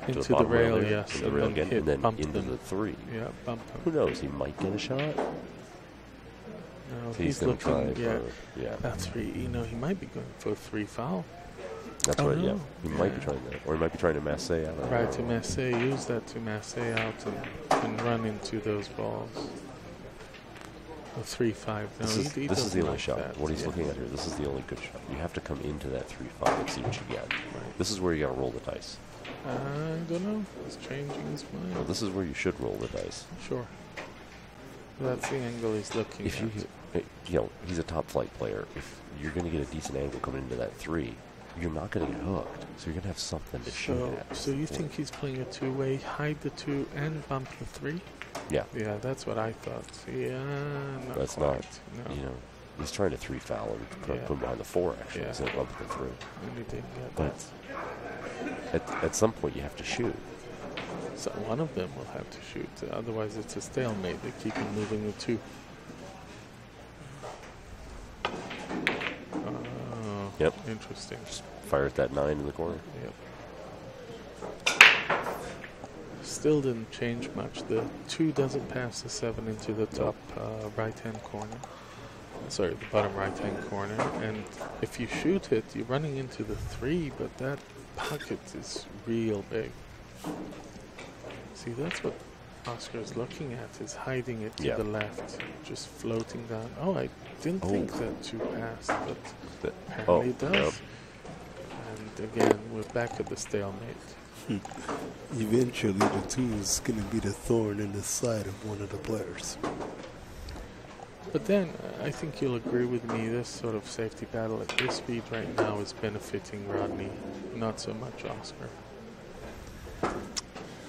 into to the bottom rail, there, yes, into the rail again, and then into them. the 3. Yeah, bump him. Who knows? He might get a shot. No, he's looking. That's 3. You know, he might be going for a 3 foul. That's right. No. Yeah, he might be trying that, or he might be trying to masse out. Right, to masse. Use that to masse out and run into those balls. A 3-5. No, this is the only shot. that. What he's looking at here, this is the only good shot. You have to come into that 3-5 and see what you get. Right. This is where you got to roll the dice. I don't know. He's changing his mind. Well, this is where you should roll the dice. Sure. That's the angle he's looking at. You know, he's a top flight player. If you're going to get a decent angle coming into that 3, you're not going to get hooked. So you're going to have something to shoot at. So you think he's playing a two-way, hide the 2 and bump the 3? Yeah. Yeah, that's what I thought. Yeah, not That's quite. not, No. you know, he's trying to 3-foul and put him behind the 4, actually, Yeah. instead of bumping the 3. Really didn't get But at some point, you have to shoot. So one of them will have to shoot. Otherwise, it's a stalemate. They keep him moving the 2. Yep. Interesting. Just fire at that 9 in the corner. Yep. Still didn't change much. The 2 doesn't pass the 7 into the top right-hand corner. Sorry, the bottom right-hand corner. And if you shoot it, you're running into the 3, but that pocket is real big. See, that's what Oscar's looking at, is hiding it to the left, just floating down. Oh, I didn't think that 2 passed, but apparently it does. Yep. And again, we're back at the stalemate. Eventually, the 2 is going to be the thorn in the side of one of the players. But then, I think you'll agree with me, this sort of safety battle at this speed right now is benefiting Rodney, not so much Oscar.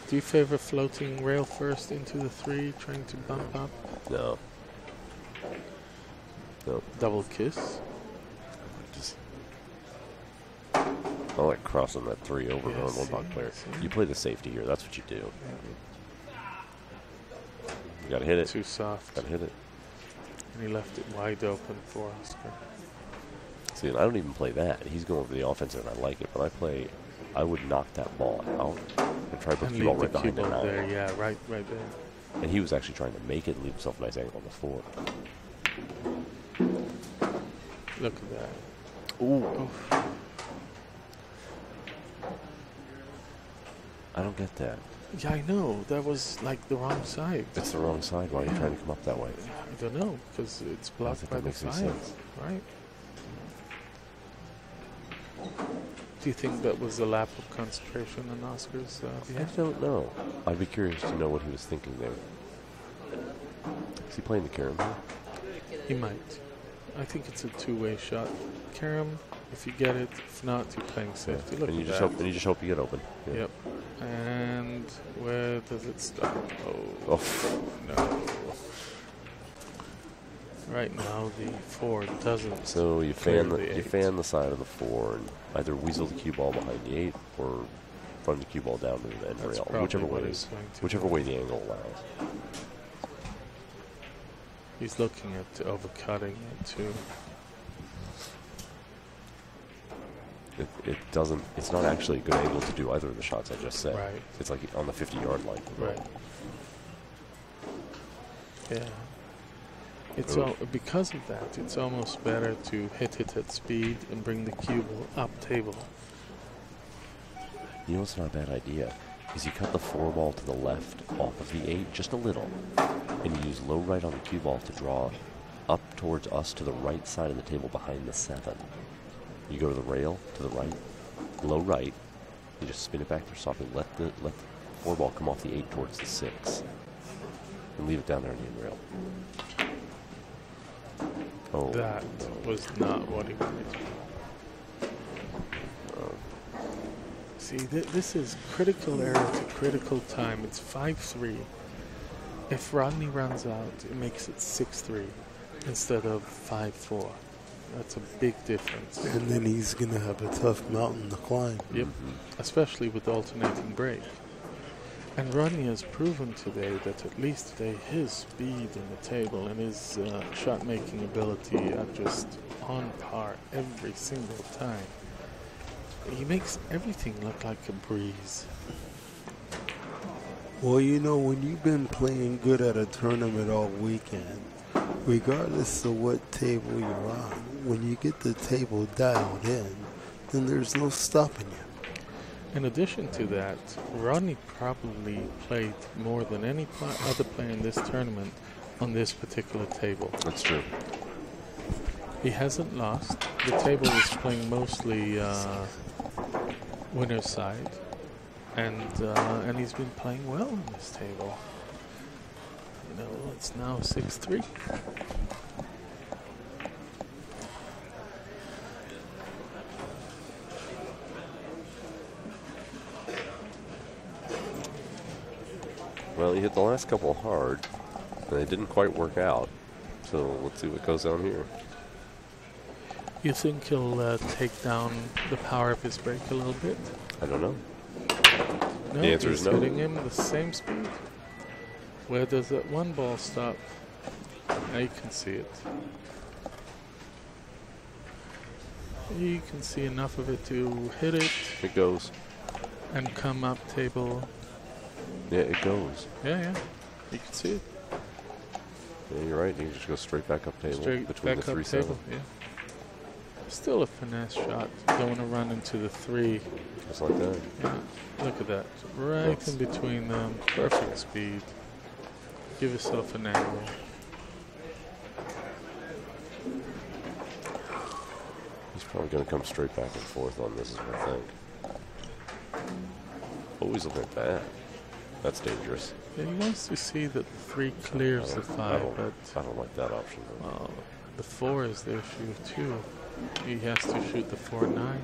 Do you favor floating rail first into the 3, trying to bump up? No. No. Double kiss? Just, I like crossing that 3 over on one block player. You play the safety here. That's what you do. You gotta hit it. Too soft. Gotta hit it. And he left it wide open for Oscar. See, and I don't even play that. He's going for the offensive, and I like it. But I would knock that ball out and try to put the cue ball right behind the 9. There, yeah, right there. And he was actually trying to make it, leave himself a nice angle on the 4. Look at that. Ooh. Oof. I don't get that. Yeah, I know. That was like the wrong side. It's the wrong side. Why are you trying to come up that way? I don't know, because it's blocked by the 5, right? Do you think that was a lap of concentration on Oscar's I behalf? don't know. I'd be curious to know what he was thinking there. Is he playing the carom here? He might. I think it's a 2-way shot. Carom, if you get it. If not, you're playing safety. Look And you at just that. hope. And you just hope you get open. Yeah. Yep. And where does it stop? Oh. No. Right now, the 4 doesn't. So you clear fan the side of the 4 and either weasel the cue ball behind the 8 or run the cue ball down to the end That's rail, probably whichever what way he's going to whichever do. way the angle allows. He's looking at overcutting it too. It doesn't. It's not actually a good angle to do either of the shots I just said. Right. It's like on the 50-yard line. Right. Yeah. It's because of that. It's almost better to hit it at speed and bring the cue ball up table. You know what's not a bad idea? Is you cut the 4 ball to the left off of the 8 just a little, and you use low right on the cue ball to draw up towards us to the right side of the table behind the 7. You go to the rail to the right, low right. You just spin it back there softly. Let the 4 ball come off the 8 towards the 6, and leave it down there on the end rail. Oh, That was not what he wanted. See, this is critical error to critical time. It's 5-3. If Rodney runs out, it makes it 6-3 instead of 5-4. That's a big difference. And then he's going to have a tough mountain to climb. Yep, especially with alternating break. And Rodney has proven today that at least today his speed in the table and his shot-making ability are just on par every single time. He makes everything look like a breeze. Well, you know, when you've been playing good at a tournament all weekend, regardless of what table you're on, when you get the table dialed in, then there's no stopping you. In addition to that, Rodney probably played more than any other player in this tournament on this particular table. that's true. He hasn't lost. The table is playing mostly winner's side, and he's been playing well on this table. You know, it's now 6-3. Well, he hit the last couple hard, and they didn't quite work out. So let's see what goes on here. You think he'll take down the power of his break a little bit? I don't know. No, The answer is no. Hitting him the same speed. Where does that one ball stop? Now you can see it. You can see enough of it to hit it. It goes. And come up table. Yeah, it goes. Yeah. You can see it. Yeah, you're right. You can just go straight back up table. Straight between back the 3-7. up table. Yeah. Still a finesse shot. Don't want to run into the 3. Just like that. Yeah. Look at that. Right in between them. Perfect speed. Give yourself an angle. He's probably going to come straight back and forth on this, is what I think. Oh, he's looking at that. That's dangerous. Yeah, he wants to see that the 3 clears the 5, but I don't like that option. Well, the 4 is the issue too. He has to shoot the 4-9.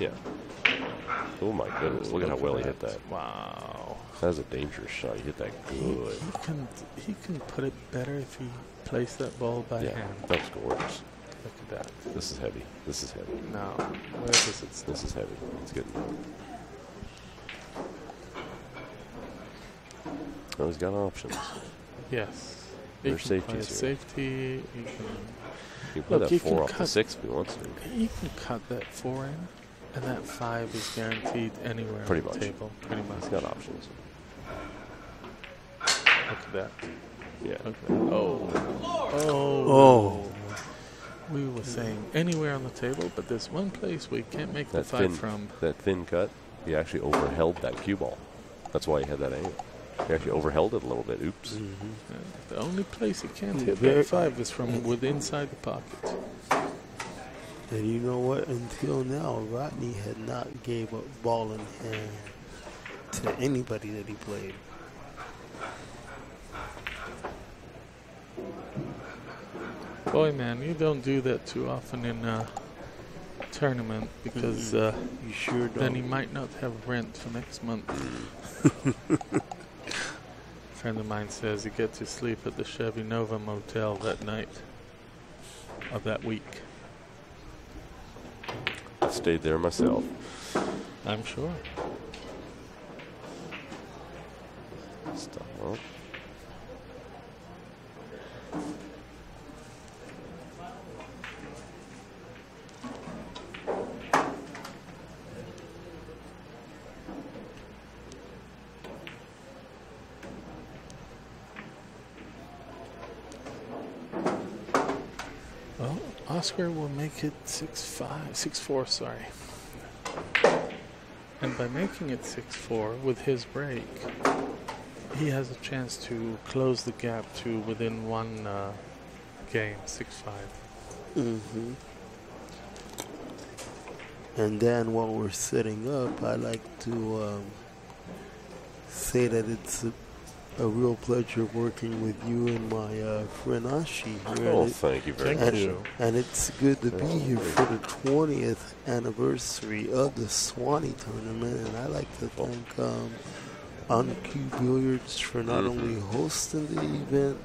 Yeah. Oh my goodness! Look at how well he hit that. Wow. That was a dangerous shot. He hit that good. He can put it better if he placed that ball by hand. That was gorgeous. Look at that. This is heavy. This is heavy. Now, where does it stop? This is heavy. It's getting. Oh, he's got options. Yes. There's safeties play here. Safety. He can. You put Look, that he 4 can off the cut- 6 if he wants to. He can cut that 4 in, and that 5 is guaranteed anywhere Pretty on the much. table. Pretty much. He's got options. Look at that. Yeah. Look at that. Oh. We were saying anywhere on the table, but there's one place we can't make the 5 from. That thin cut, he actually overheld that cue ball. That's why he had that angle. He actually overheld it a little bit. Oops. The only place he can't hit that 5 is from inside the pocket. And you know what? Until now, Rodney had not gave up ball in hand to anybody that he played. Boy, man, you don't do that too often in a tournament because you sure don't. then he might not have rent for next month. A friend of mine says he gets to sleep at the Chevy Nova Motel that night of that week. I stayed there myself. I'm sure. Stop. Well, Oscar will make it 6-4, sorry. And by making it 6-4 with his break, he has a chance to close the gap to within one game, 6-5. Mm-hmm. And then while we're setting up, I like to say that it's a real pleasure working with you and my friend Ashi here. oh, thank you very much. And it's good to be here for the 20th anniversary of the Swanee tournament. And I like to thank Cue Billiards for not only hosting the event,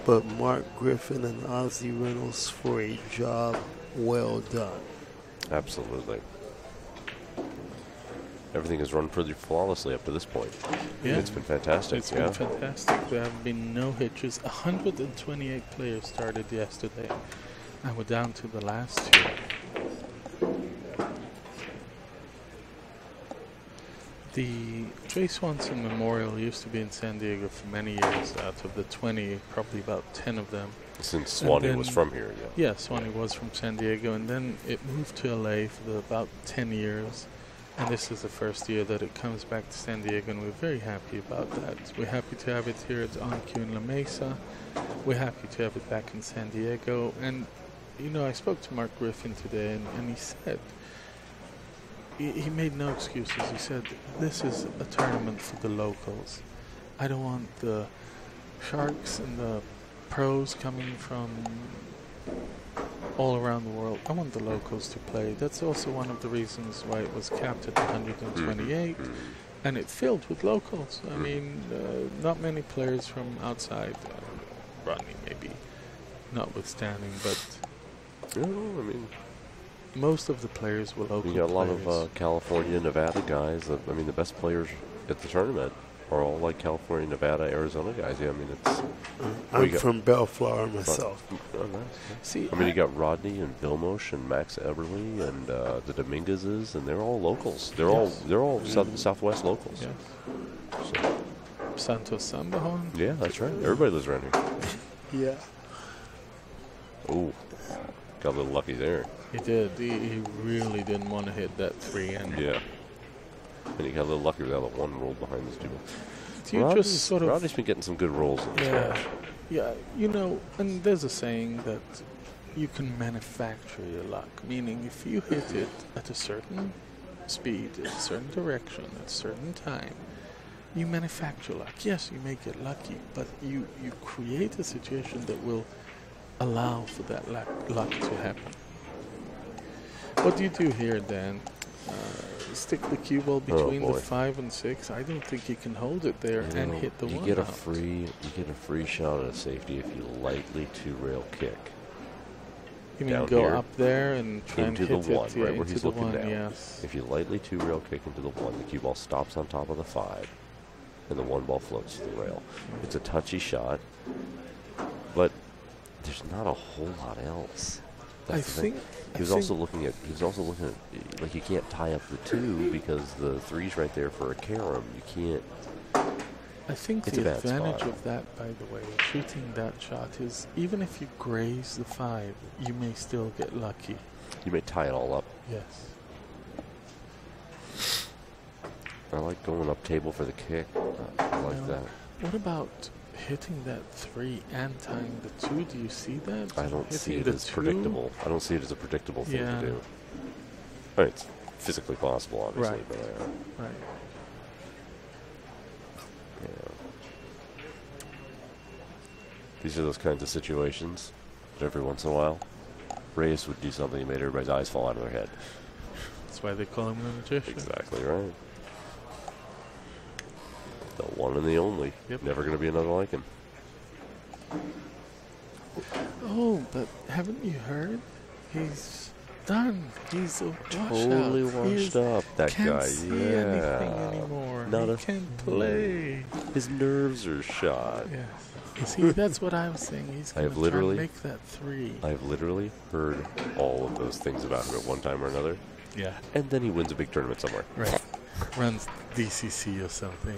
but Mark Griffin and Ozzy Reynolds for a job well done. Absolutely. Everything has run pretty flawlessly up to this point. Yeah. It's been fantastic. It's been fantastic. There have been no hitches. 128 players started yesterday, and we're down to the last 2. The J. Swanson Memorial used to be in San Diego for many years. Out of the 20, probably about 10 of them. Since Swanee was from here, yeah. Yeah, Swanee was from San Diego, and then it moved to LA for about 10 years. And this is the first year that it comes back to San Diego, and we're very happy about that. We're happy to have it here at Cue in La Mesa. We're happy to have it back in San Diego. And, you know, I spoke to Mark Griffin today, and he said, he made no excuses. He said, this is a tournament for the locals. I don't want the sharks and the pros coming from all around the world. I want the locals to play. That's also one of the reasons why it was capped at 128. and it filled with locals. I mean, not many players from outside. Rodney maybe, notwithstanding, but I mean, most of the players were local. you got a lot players. of California, Nevada guys. I mean, the best players at the tournament are all like California, Nevada, Arizona guys. Yeah, I mean, it's. I'm from Bellflower myself. Oh, nice. See, I mean, you got Rodney and Vilmos and Max Eberly and the Dominguezes, and they're all locals. They're all Southwest locals. Yes. So, Santos Sambajon. yeah, that's right. Everybody lives around here. Yeah. Ooh, got a little lucky there. He did. He really didn't want to hit that 3. And Yeah. And he got a little lucky with that one roll behind his duel. just sort of. Rodney's been getting some good rolls in this match. Yeah, you know, and there's a saying that you can manufacture your luck, meaning if you hit it at a certain speed, in a certain direction, at a certain time, you manufacture luck. Yes, you may get lucky, but you create a situation that will allow for that luck to happen. What do you do here, Dan? Stick the cue ball between the 5 and 6. I don't think you can hold it there and hit the 1 You get a out. free shot at a safety if you lightly 2-rail kick. You mean down go here, up there and try and into hit the 1, it right where into he's the looking 1, down. yes. If you lightly 2-rail kick into the 1, the cue ball stops on top of the 5, and the 1 ball floats to the rail. It's a touchy shot, but there's not a whole lot else. That's the thing. He was also looking at like you can't tie up the 2 because the 3's right there for a carom. You can't. I think It's the a bad advantage spot. of that, by the way, shooting that shot is even if you graze the 5, you may still get lucky. You may tie it all up. Yes. I like going up table for the kick. I like Now, that. What about hitting that 3 and tying the 2? Do you see that? I don't see Hitting it the as 2? predictable. I don't see it as a predictable thing Yeah. to do. I mean, it's physically possible, obviously, Right. but Right. yeah. These are those kinds of situations that every once in a while, Reyes would do something that made everybody's eyes fall out of their head. That's why they call him the magician. Exactly right. The one and the only. Yep. Never going to be another like him. Oh, but haven't you heard? He's done. He's a Totally washed out. washed up, that Can't guy. see Yeah. anything anymore. Not he a can't play. His nerves are shot. Yes. You see, that's what I was saying. He's I going have to try and literally- make that 3. I've literally heard all of those things about him at one time or another. Yeah. And then he wins a big tournament somewhere. Right. Runs DCC or something.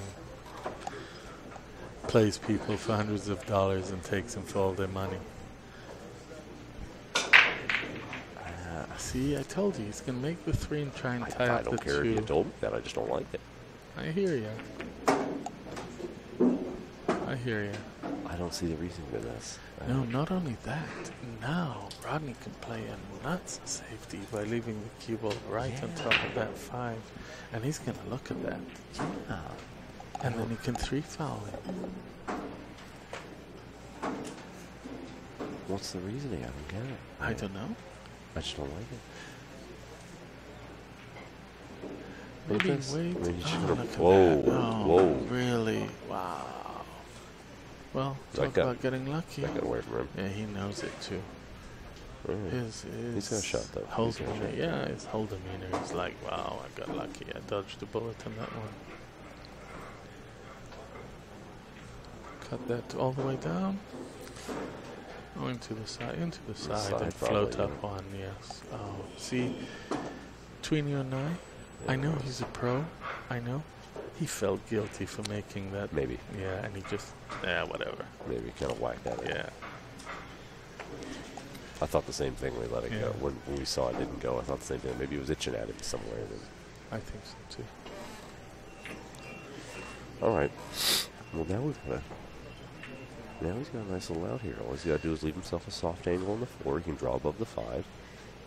Plays people for hundreds of dollars and takes them for all their money. See, I told you he's going to make the 3 and try and tie I up the don't care 2. if you told me that. I just don't like it. I hear you. I hear you. I don't see the reason for this. No, not only that. Now, Rodney can play a nuts safety by leaving the cue ball right on top of that 5. And he's going to look at that. Yeah. And then he can 3 foul him. What's the reasoning? I don't get it. I don't know. I just don't like it. Maybe Look at this. wait. I mean, you just Oh, gotta- look at whoa, that. Oh, whoa. Really? Wow. Well, That talk got- about getting lucky. That got away from him. Yeah, he knows it too. Mm. His He's got a shot, though. whole He's got a demeanor, shot. yeah, his whole demeanor is like, wow, I got lucky. I dodged a bullet on that one. Cut that all the way down. Oh, into the side, and side, float probably, up on, yes. Oh, see, between you and I know he's a pro. I know. He felt guilty for making that. Maybe. Yeah, and he just, whatever. Maybe kind of whacked at it. Yeah. I thought the same thing when we let it Yeah. go. When we saw it didn't go, I thought the same thing. Maybe it was itching at him somewhere. I think so too. All right. Well, now he's got a nice little out here. All he's got to do is leave himself a soft angle on the 4. He can draw above the 5.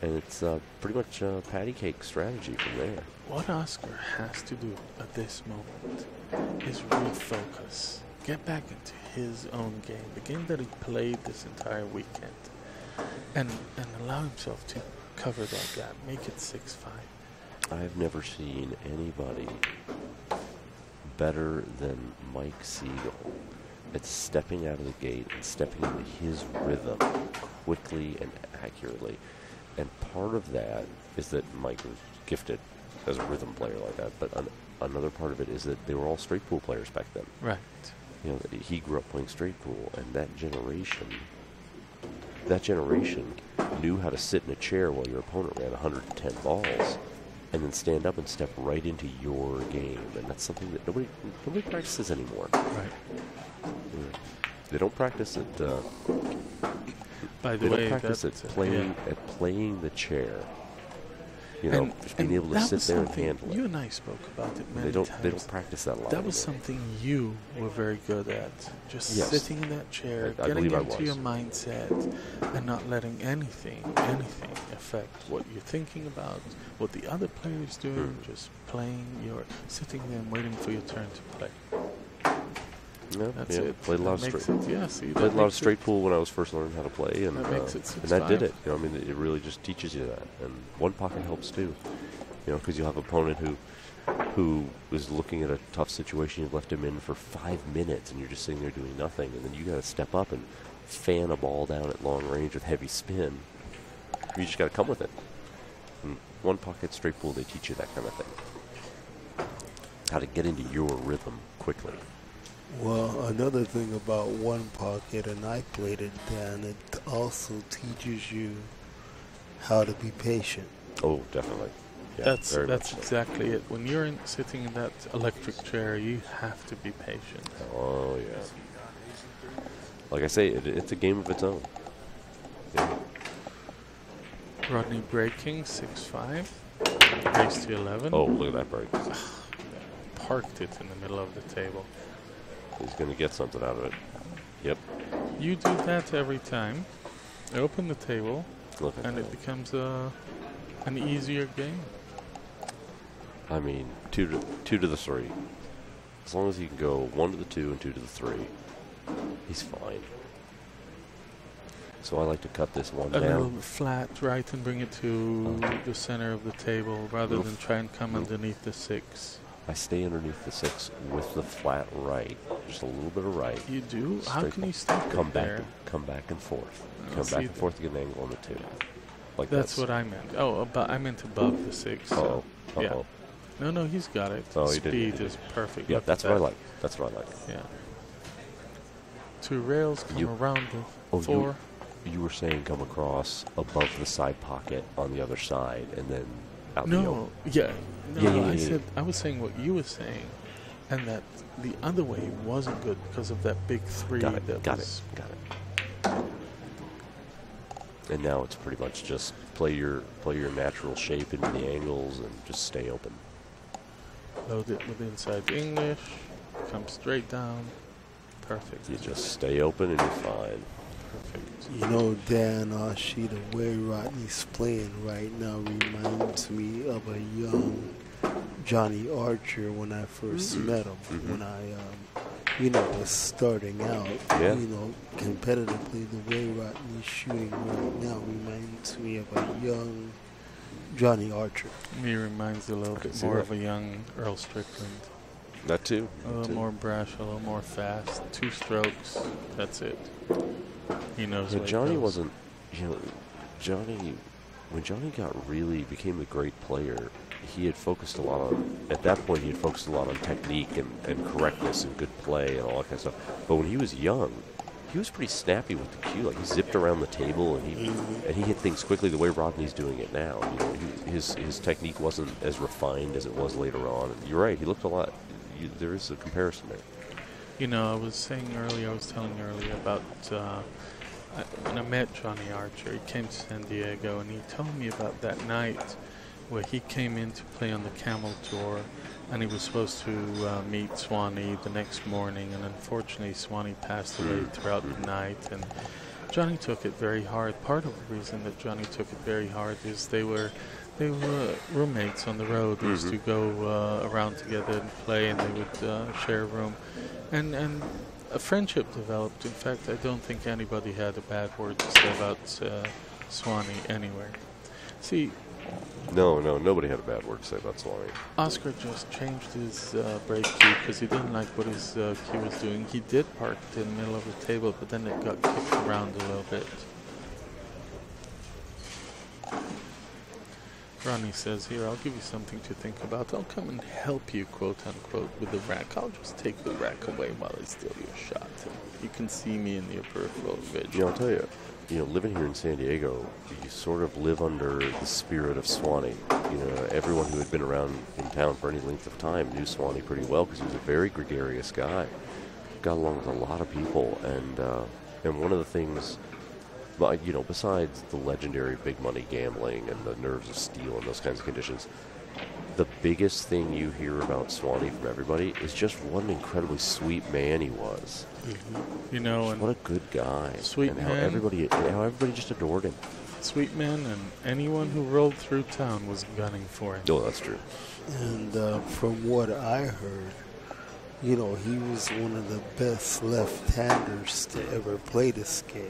And it's pretty much a patty cake strategy from there. What Oscar has to do at this moment is refocus. Get back into his own game, the game that he played this entire weekend, and allow himself to cover that gap, make it 6-5. I've never seen anybody better than Mike Siegel at stepping out of the gate and stepping into his rhythm quickly and accurately. And part of that is that Mike was gifted as a rhythm player like that, but another part of it is that they were all straight pool players back then. Right. You know, he grew up playing straight pool, and that generation knew how to sit in a chair while your opponent ran 110 balls, and then stand up and step right into your game. And that's something that nobody practices anymore. Right. Yeah. They don't practice it. By the way, they don't practice at playing the chair. You know, just being able to sit there and handle it. You and I spoke about it many times. times. They don't practice that a lot. That was something you were very good at. Just sitting in that chair, getting into your mindset, and not letting anything affect what you're thinking about, what the other player is doing. Just playing. You're sitting there and waiting for your turn to play. Yeah, that's it. Played a lot of straight. Played a lot of straight pool when I was first learning how to play, and that did it. You know, I mean, it really just teaches you that. And one pocket helps too. You know, because you'll have an opponent who is looking at a tough situation. You've left him in for 5 minutes, and you're just sitting there doing nothing. And then you got to step up and fan a ball down at long range with heavy spin. You just got to come with it. And one pocket straight pool, they teach you that kind of thing. How to get into your rhythm quickly. Well, another thing about one pocket, and I played it, Dan, it also teaches you how to be patient. Oh, definitely. Yeah, that's exactly it. When you're sitting in that electric chair, you have to be patient. Oh, yeah. Like I say, it's a game of its own. Yeah. Rodney breaking 6-5, race to 11. Oh, look at that break. Parked it in the middle of the table. He's going to get something out of it. Yep. You do that every time. Open the table, and it becomes an easier game. I mean, 2 to the 3. As long as he can go 1 to the 2 and 2 to the 3, he's fine. So I like to cut this one down. A little flat, right, and bring it to the center of the table rather than try and come underneath the 6. I stay underneath the 6 with the flat right, just a little bit of right. You do? How can you stop come it back there? Come back and forth. Come back and forth to get an angle on the 2. Like that's what I meant. Oh, I meant above the 6. So yeah. No, he's got it. Oh, Speed is perfect. Yeah, that's what I like. That's what I like. Yeah. 2 rails come around the 4. You were saying come across above the side pocket on the other side, and then out the open. I was saying what you were saying, and that the other way wasn't good because of that big 3. Got it. And now it's pretty much just play your natural shape into the angles and just stay open. Load it with inside English, come straight down, perfect. You just stay open and you're fine. Perfect. You know, Dan Ashi, the way Rodney's playing right now reminds me of a young Johnny Archer when I first met him. When I, was starting out. Yeah. Competitively, the way Rodney's shooting right now reminds me of a young Johnny Archer. Me reminds a little bit more of a young Earl Strickland. That too. A little more brash, a little more fast. 2 strokes, that's it. He knows what Johnny wasn't, when Johnny became the great player, he had focused a lot on, at that point he had focused a lot on technique and correctness and good play and all that kind of stuff. But when he was young, he was pretty snappy with the cue. Like, he zipped around the table and he hit things quickly the way Rodney's doing it now. His technique wasn't as refined as it was later on. And you're right, he looked a lot. There is a comparison there. I was telling you earlier about when I met Johnny Archer. He came to San Diego, and he told me about that night where he came in to play on the Camel Tour, and he was supposed to meet Swanee the next morning, and unfortunately Swanee passed away throughout the night, and Johnny took it very hard. Part of the reason that Johnny took it very hard is they were roommates on the road. They used to go around together and play, and they would share a room. And a friendship developed. In fact, I don't think anybody had a bad word to say about Swanee anywhere. See, No, nobody had a bad word to say about Swanee. Oscar just changed his break cue because he didn't like what his cue was doing. He did park it in the middle of the table, but then it got kicked around a little bit. Rodney says, here, I'll give you something to think about. I'll come and help you, quote unquote, with the rack. I'll just take the rack away while I steal your shot. You can see me in your peripheral vision. Yeah, I'll tell you, living here in San Diego, you sort of live under the spirit of Swanee. Everyone who had been around in town for any length of time knew Swanee pretty well because he was a very gregarious guy. Got along with a lot of people, and one of the things, besides the legendary big money gambling and the nerves of steel and those kinds of conditions, the biggest thing you hear about Swanee from everybody is just what an incredibly sweet man he was. Mm-hmm. And what a good guy. Sweet and man. How everybody just adored him. Sweet man, and anyone who rolled through town was gunning for him. Oh, that's true. And from what I heard, he was one of the best left-handers to ever play this game.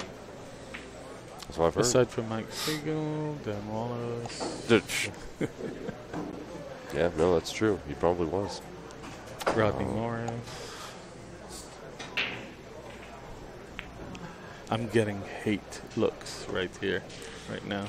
That's what I've heard. Aside from Mike Siegel, Dan Wallace. Yeah, no, that's true. He probably was. Rodney Morris. I'm getting hate looks right here, right now.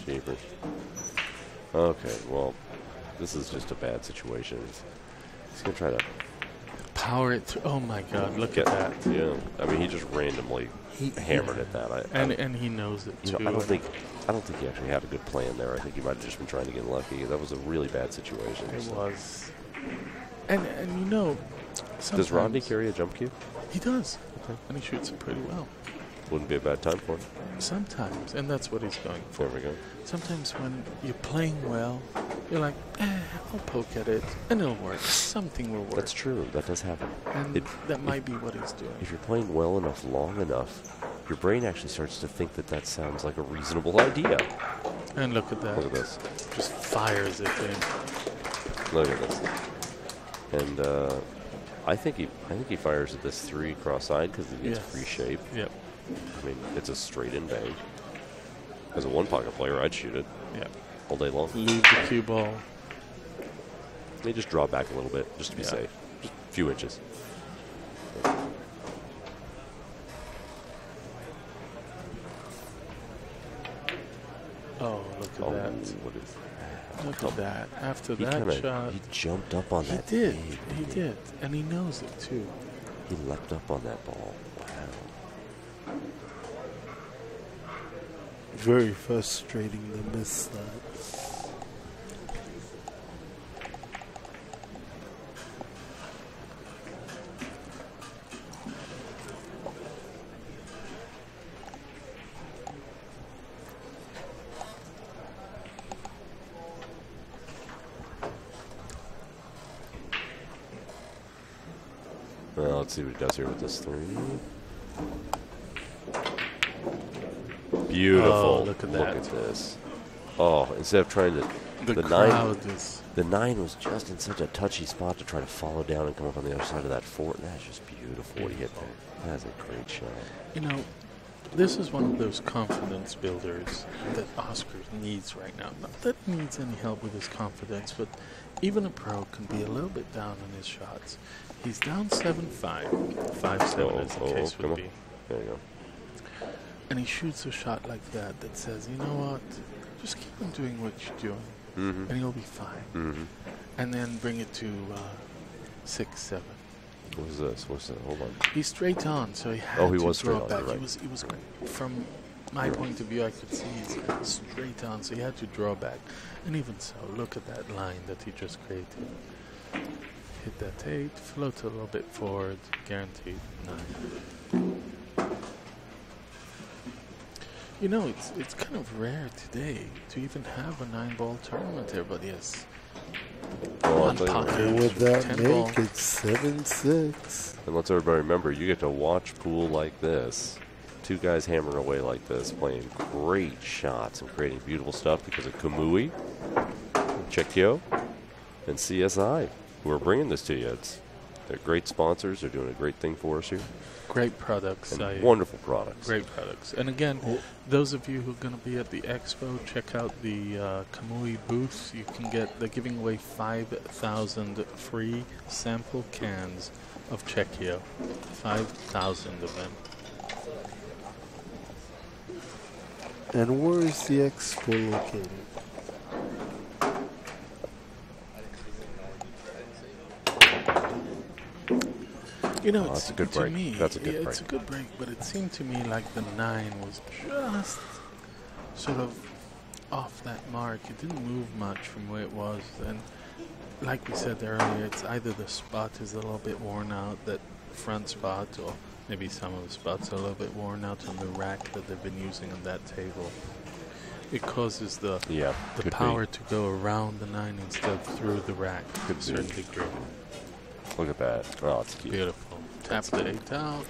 Jeepers. Okay, well, this is just a bad situation. He's going to try to power it through. Oh my God, look at that. Yeah, I mean, he just randomly hammered at that. And he knows it too. I don't think he actually had a good plan there. I think he might have just been trying to get lucky. That was a really bad situation. It was. And does Rodney carry a jump cue? He does. Okay. And he shoots it pretty well. Wouldn't be a bad time for him. Sometimes, and that's what he's going for. There we go. Sometimes when you're playing well, you're like, I'll poke at it, and it'll work. Something will work. That's true. That does happen. And that might be what he's doing. If you're playing well enough, long enough, your brain actually starts to think that sounds like a reasonable idea. And look at that. Look at this. Just fires it in. Look at this. And I think he fires at this 3 cross-side because he gets free shape. Yep. I mean, it's a straight-in bang. As a one-pocket player, I'd shoot it. Yep. All day long. Leave the cue ball. They just draw back a little bit, just to be safe. Just a few inches. Oh, look at that. What is that? Look at that. After that shot. He jumped up on that. He did. He did. And he knows it, too. He leapt up on that ball. Wow. Very frustrating to miss that. Well, let's see what he does here with this 3. Beautiful. Oh, look at that. Look at this. Oh, instead of trying to... The 9 was just in such a touchy spot to try to follow down and come up on the other side of that 4. That's just beautiful what he hit there. That's a great shot. This is one of those confidence builders that Oscar needs right now. Not that he needs any help with his confidence, but even a pro can be a little bit down on his shots. He's down 7-5. 5-7 as the case would be. There you go. And he shoots a shot like that says, you know what, just keep on doing what you're doing, and you'll be fine. And then bring it to 6-7. What is this? What's that? Hold on. He's straight on, so he had to draw back. Right. He was from my point of view, I could see he's straight on, so he had to draw back. And even so, look at that line that he just created. Hit that 8, float a little bit forward, guaranteed 9. It's kind of rare today to even have a 9-ball tournament. Everybody has Well, One pocket. And with that 10 make, ball. it's 7-6. And let's everybody remember, you get to watch pool like this. Two guys hammering away like this, playing great shots and creating beautiful stuff because of Kamui, Cheqio, and CSI, who are bringing this to you. They're great sponsors. They're doing a great thing for us here. Great products. And wonderful products. Great products. And again, those of you who are going to be at the expo, check out the Kamui booth. You can get, they're giving away 5,000 free sample cans of Cheqio. 5,000 of them. And where is the expo located? You know, that's a good break. That's a good break. It's a good break, but it seemed to me like the 9 was just sort of off that mark. It didn't move much from where it was. And like we said earlier, it's either the spot is a little bit worn out, that front spot, or maybe some of the spots are a little bit worn out on the rack that they've been using on that table. It causes the power to go around the 9 instead of through the rack to a certain degree. Look at that. Oh, it's cute. Beautiful. Tap the 8 out.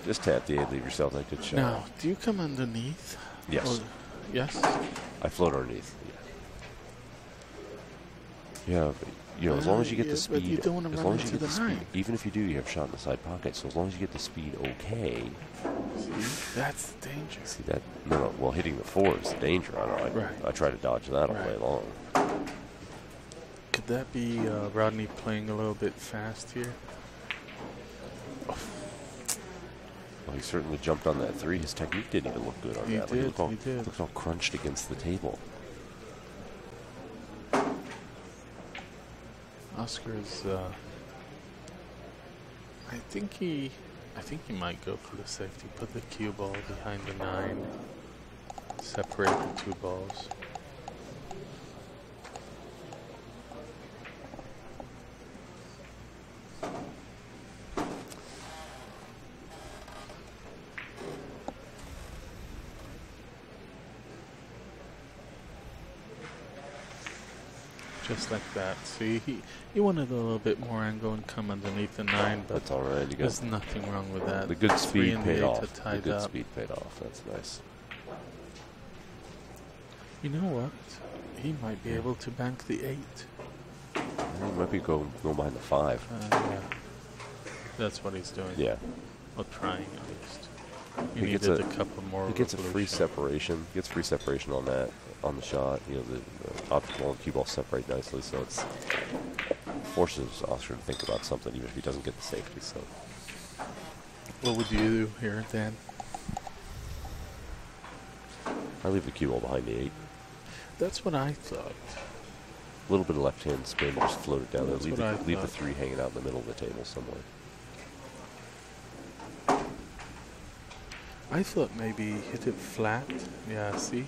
Just tap the 8, leave yourself that good shot. Now, do you come underneath? Yes. Or, yes? I float underneath. Yeah, but, you know, as long as you get the speed, you don't want to as run long as you into get the the speed, 9. even if you do, you have shot in the side pocket. So as long as you get the speed, okay. See, that's the danger. See that? No. Well, hitting the 4 is the danger. I try to dodge that all day long. Could that be Rodney playing a little bit fast here? Well, he certainly jumped on that 3. His technique didn't even look good on that. He did. Looked all crunched against the table. Oscar's. I think he might go for the safety. Put the cue ball behind the 9. Separate the 2 balls. Just like that. See, he wanted a little bit more angle and come underneath the 9, but that's all right. there's nothing wrong with that. The good speed paid off. The good speed paid off. That's nice. You know what? He might be able to bank the 8. He might be go behind the 5. Yeah. That's what he's doing. Yeah. Or trying at least. He needed a couple more. He gets a free separation. He gets free separation on that, on the shot. You know, the object ball and cue ball separate nicely, so it's forces Oscar to think about something, even if he doesn't get the safety. So, what would you do here, Dan? I leave the cue ball behind the 8. That's what I thought. A little bit of left hand spin, just float it down there. That's Leave the 3 hanging out in the middle of the table somewhere. I thought maybe hit it flat. Yeah, see?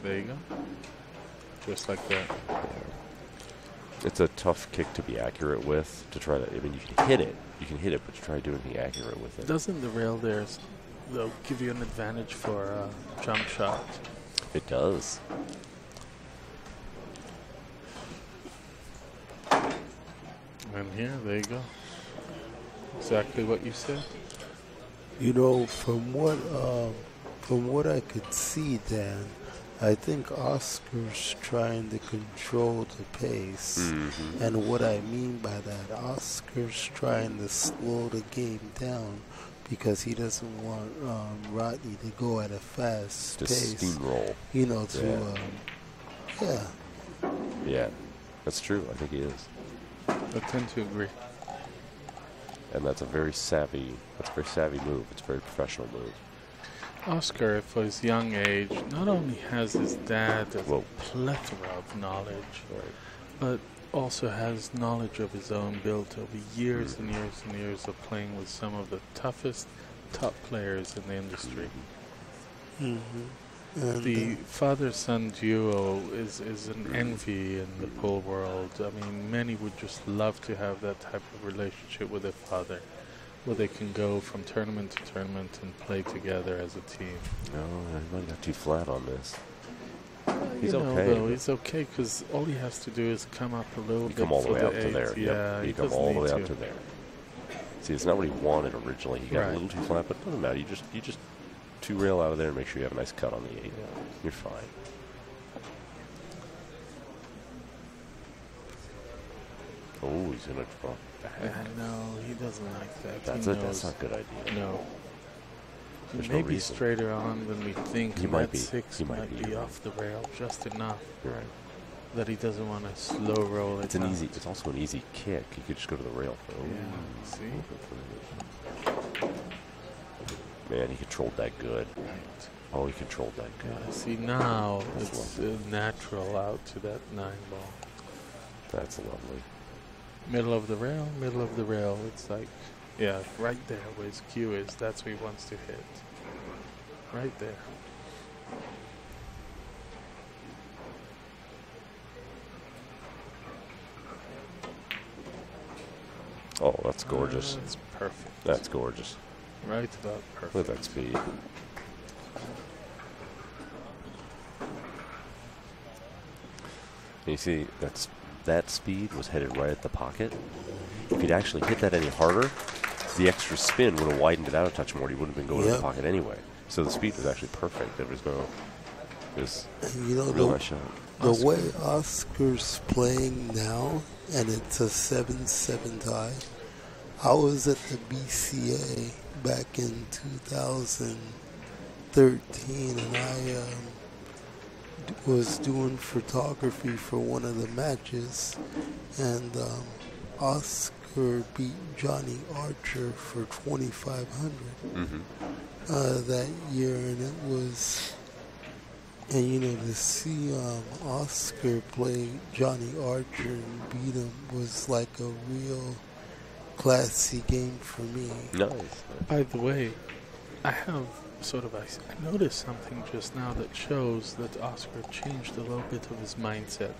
There you go. Just like that. It's a tough kick to be accurate with. To try to, I mean, you can hit it, but to try to do anything accurate with it. Doesn't the rail there, though, give you an advantage for a jump shot? It does. And here, there you go. Exactly what you said. You know, from what I could see, Dan, I think Oscar's trying to control the pace. Mm-hmm. And what I mean by that, Oscar's trying to slow the game down because he doesn't want Rodney to go at a fast pace. Steamroll. You know, Yeah, that's true. I think he is. I tend to agree. And that's a very savvy move. It's a very professional move. Oscar, for his young age, not only has his dad a plethora of knowledge, but also has knowledge of his own built over years and years and years of playing with some of the toughest top players in the industry. The father-son duo is an envy in the pool world. I mean, many would just love to have that type of relationship with their father, where they can go from tournament to tournament and play together as a team. No, I might got too flat on this. He's you know, okay. though, he's okay because all he has to do is come up a little bit. Come all the way for out to there. Yeah, You come all the way out to there. See, it's not what he wanted originally. He got a little too flat, but it doesn't matter. You just two rail out of there and make sure you have a nice cut on the 8. Yeah. You're fine. Oh, he's gonna drop back. No, he doesn't like that. That's not a good idea. No. There's Maybe no reason. straighter on than we think. He might be. 6 might be off the rail just enough. You're right. That he doesn't want to slow roll it. It's also an easy kick. He could just go to the rail. Yeah. See? Man, he controlled that good. Right. Oh, he controlled that good. Yeah, see, now it's natural out to that 9 ball. That's lovely. Middle of the rail. It's like, yeah, right there where his cue is. That's where he wants to hit. Right there. Oh, that's gorgeous. That's perfect. That's gorgeous. Right about perfect. Look at that speed. And you see, that speed was headed right at the pocket. If he'd actually hit that any harder, the extra spin would have widened it out a touch more. He wouldn't have been going to the pocket anyway. So the speed was actually perfect. It was real nice shot. The way Oscar's playing now, and it's a 7-7 tie. I was at the BCA back in 2013, and I was doing photography for one of the matches, and Oscar beat Johnny Archer for 2,500 that year, and it was. And, you know, to see Oscar play Johnny Archer and beat him was like a real classy game for me. Nice. By the way, I have I noticed something just now that shows that Oscar changed a little bit of his mindset.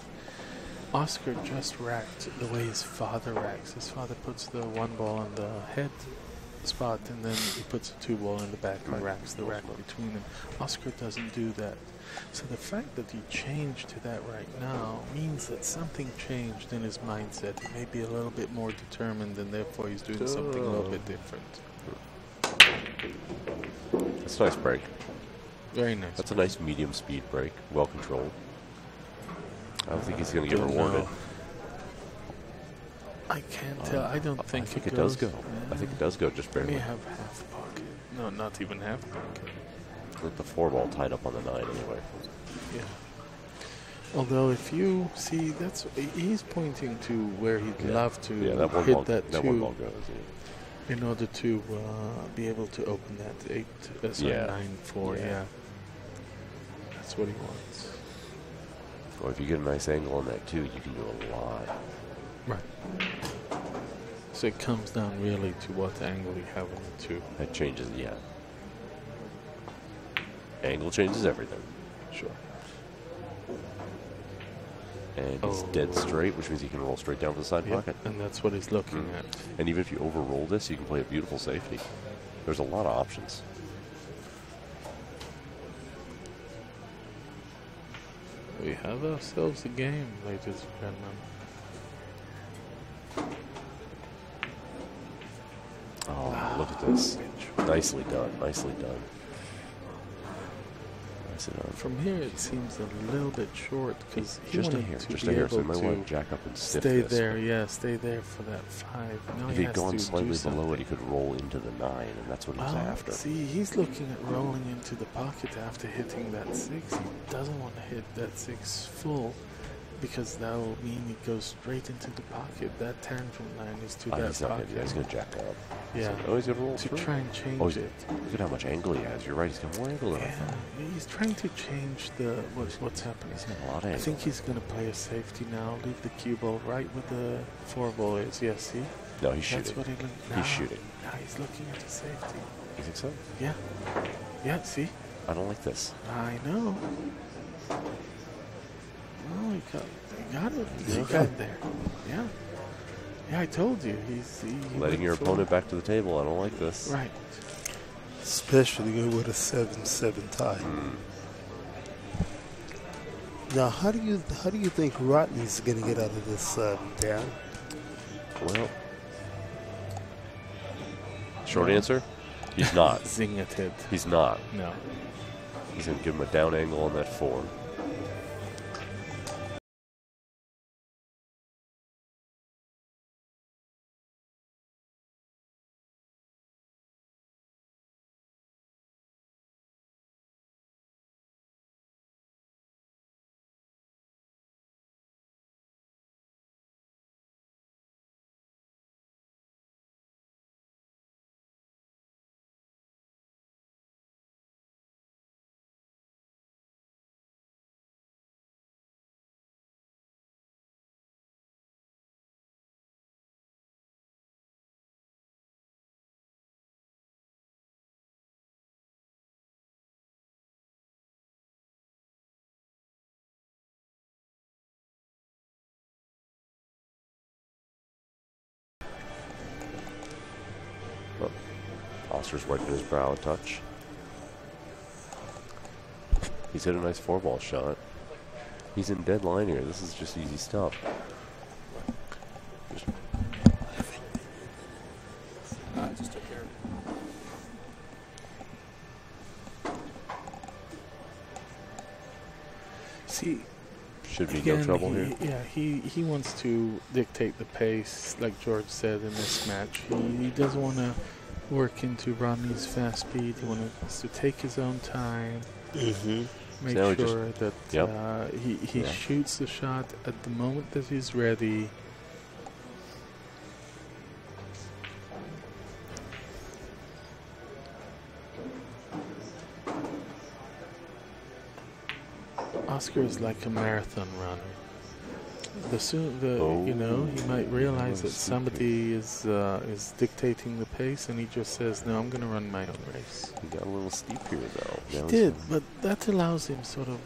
Oscar just racked the way his father racks. His father puts the 1 ball on the head spot, and then he puts a 2 ball in the back and racks the rack between them. Oscar doesn't do that. So the fact that he changed to that right now means that something changed in his mindset. He may be a little bit more determined, and therefore he's doing something a little bit different. That's a nice break. Very nice. That's a nice medium speed break, well controlled. I don't think he's going to get rewarded. I can't tell. I don't think I think it does go. I think it does go just barely. May have half pocket. No, not even half pocket. With the 4 ball tied up on the 9 anyway. Yeah. Although if you see, he's pointing to where he'd love to hit that 2. That 1 ball goes. In order to be able to open that 9-4. Yeah. That's what he wants. Or if you get a nice angle on that 2, you can do a lot. Right. So it comes down really to what angle you have on the 2. That changes, Angle changes everything. Sure. And he's dead straight, which means he can roll straight down to the side pocket. And that's what he's looking at. And even if you overroll this, you can play a beautiful safety. There's a lot of options. We have ourselves a game, ladies and gentlemen. Oh, look at this. Nicely done. Nicely done. From here, it seems a little bit short because he just a wanted hair, to just be a hair. able So you might to want to jack up and stiff stay this. there. Stay there for that 5. Now if he he'd has gone to slightly do below it, he could roll into the 9, and that's what he's after. See, he's looking at rolling into the pocket after hitting that 6. He doesn't want to hit that 6 full because that will mean he goes straight into the pocket. That tangent line is to that pocket. He's going to jack up. Yeah. Oh, he's going to roll to through. Try and change it. Look at how much angle he has. You're right. He's got more angle than I thought. He's trying to change what's happening. He's got a lot of angle. I think he's going to play a safety now. Leave the cue ball right where the 4 ball is. Yeah, see? No, he's shooting. That's what he's shooting. Now he's looking at the safety. You think so? Yeah. Yeah, see? I don't like this. I know. Oh, he got it. He got there. Yeah. Yeah, I told you. He's letting your opponent back to the table. I don't like this. Right. Especially with a 7-7 tie. Now, how do you think Rodney's going to get out of this, Dan? Well, short answer, he's not. Zing it. He's not. No. He's going to give him a down angle on that 4. Oster's wiping his brow a touch. He's hit a nice 4-ball shot. He's in dead line here. This is just easy stuff. Just took care of it. See, should be again, no trouble here. Yeah, he wants to dictate the pace, like George said in this match. He doesn't want to work into Rodney's fast speed. He wants to take his own time. Make So sure that he Yeah. shoots the shot at the moment that he's ready. Oscar is like a marathon runner. You know, he might realize that somebody is dictating the pace, and he just says, "No, I'm going to run my own race." He got a little steep here, though. He did, but that allows him sort of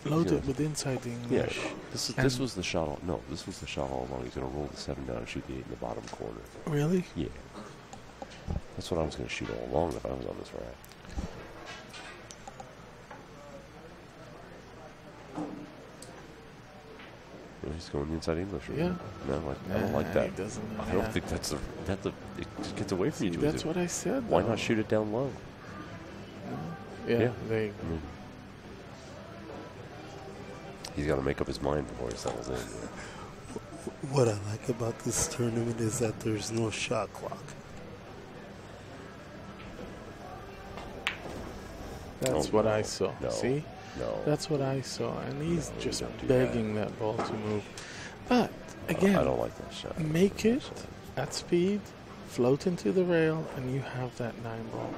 load it with inside Yeah, English. this was the shot. This was the shot all along. He's going to roll the 7 down and shoot the 8 in the bottom corner. Really? Yeah, that's what I was going to shoot all along if I was on this rack. He's going inside English. Right? Yeah. No, I don't like that. He doesn't. I don't think that's it just gets away from you. That's what I said. Why though. not shoot it down low? Yeah, He's got to make up his mind before he settles in. What I like about this tournament is that there's no shot clock. That's what I saw. No. See? No. That's what I saw. And he's No, just you don't do begging that ball to move. But, again, I don't like that shot. make it at speed, float into the rail, and you have that 9 ball.